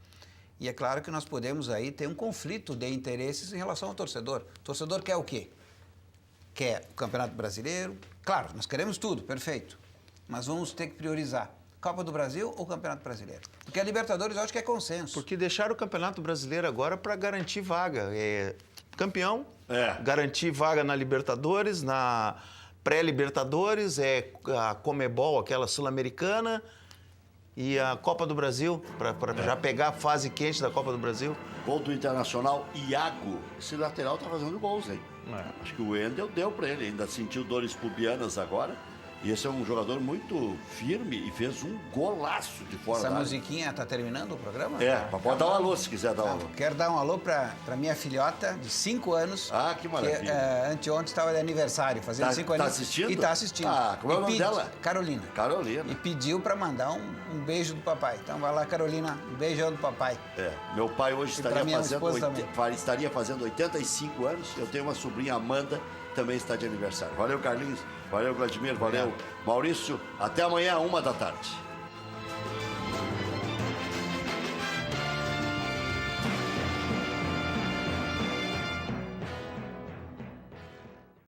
E é claro que nós podemos aí ter um conflito de interesses em relação ao torcedor. O torcedor quer o quê? Quer o Campeonato Brasileiro. Claro, nós queremos tudo, perfeito. Mas vamos ter que priorizar. Copa do Brasil ou Campeonato Brasileiro? Porque a Libertadores eu acho que é consenso. Porque deixaram o Campeonato Brasileiro agora para garantir vaga. Campeão, garantir vaga na Libertadores, na pré-Libertadores, a Comebol, aquela sul-americana, e a Copa do Brasil, para já pegar a fase quente da Copa do Brasil. Gol do Internacional, Iago. Esse lateral tá fazendo gols, hein? Acho que o Wendel deu para ele, ainda sentiu dores pubianas agora. E esse é um jogador muito firme e fez um golaço de fora da área. Essa musiquinha tá terminando o programa? Pode dar um alô se quiser dar um alô. Quero dar um alô para minha filhota de 5 anos. Ah, que maravilha. Que anteontem estava de aniversário, fazendo 5 anos. Tá assistindo? E tá assistindo. Ah, como é o nome dela? Carolina. Carolina. E pediu para mandar um beijo do papai. Então vai lá, Carolina, um beijão do papai. Meu pai hoje estaria fazendo 85 anos. Eu tenho uma sobrinha, Amanda, também está de aniversário. Valeu, Carlinhos. Valeu, Vladimir. Valeu, Maurício. Até amanhã, 1h da tarde.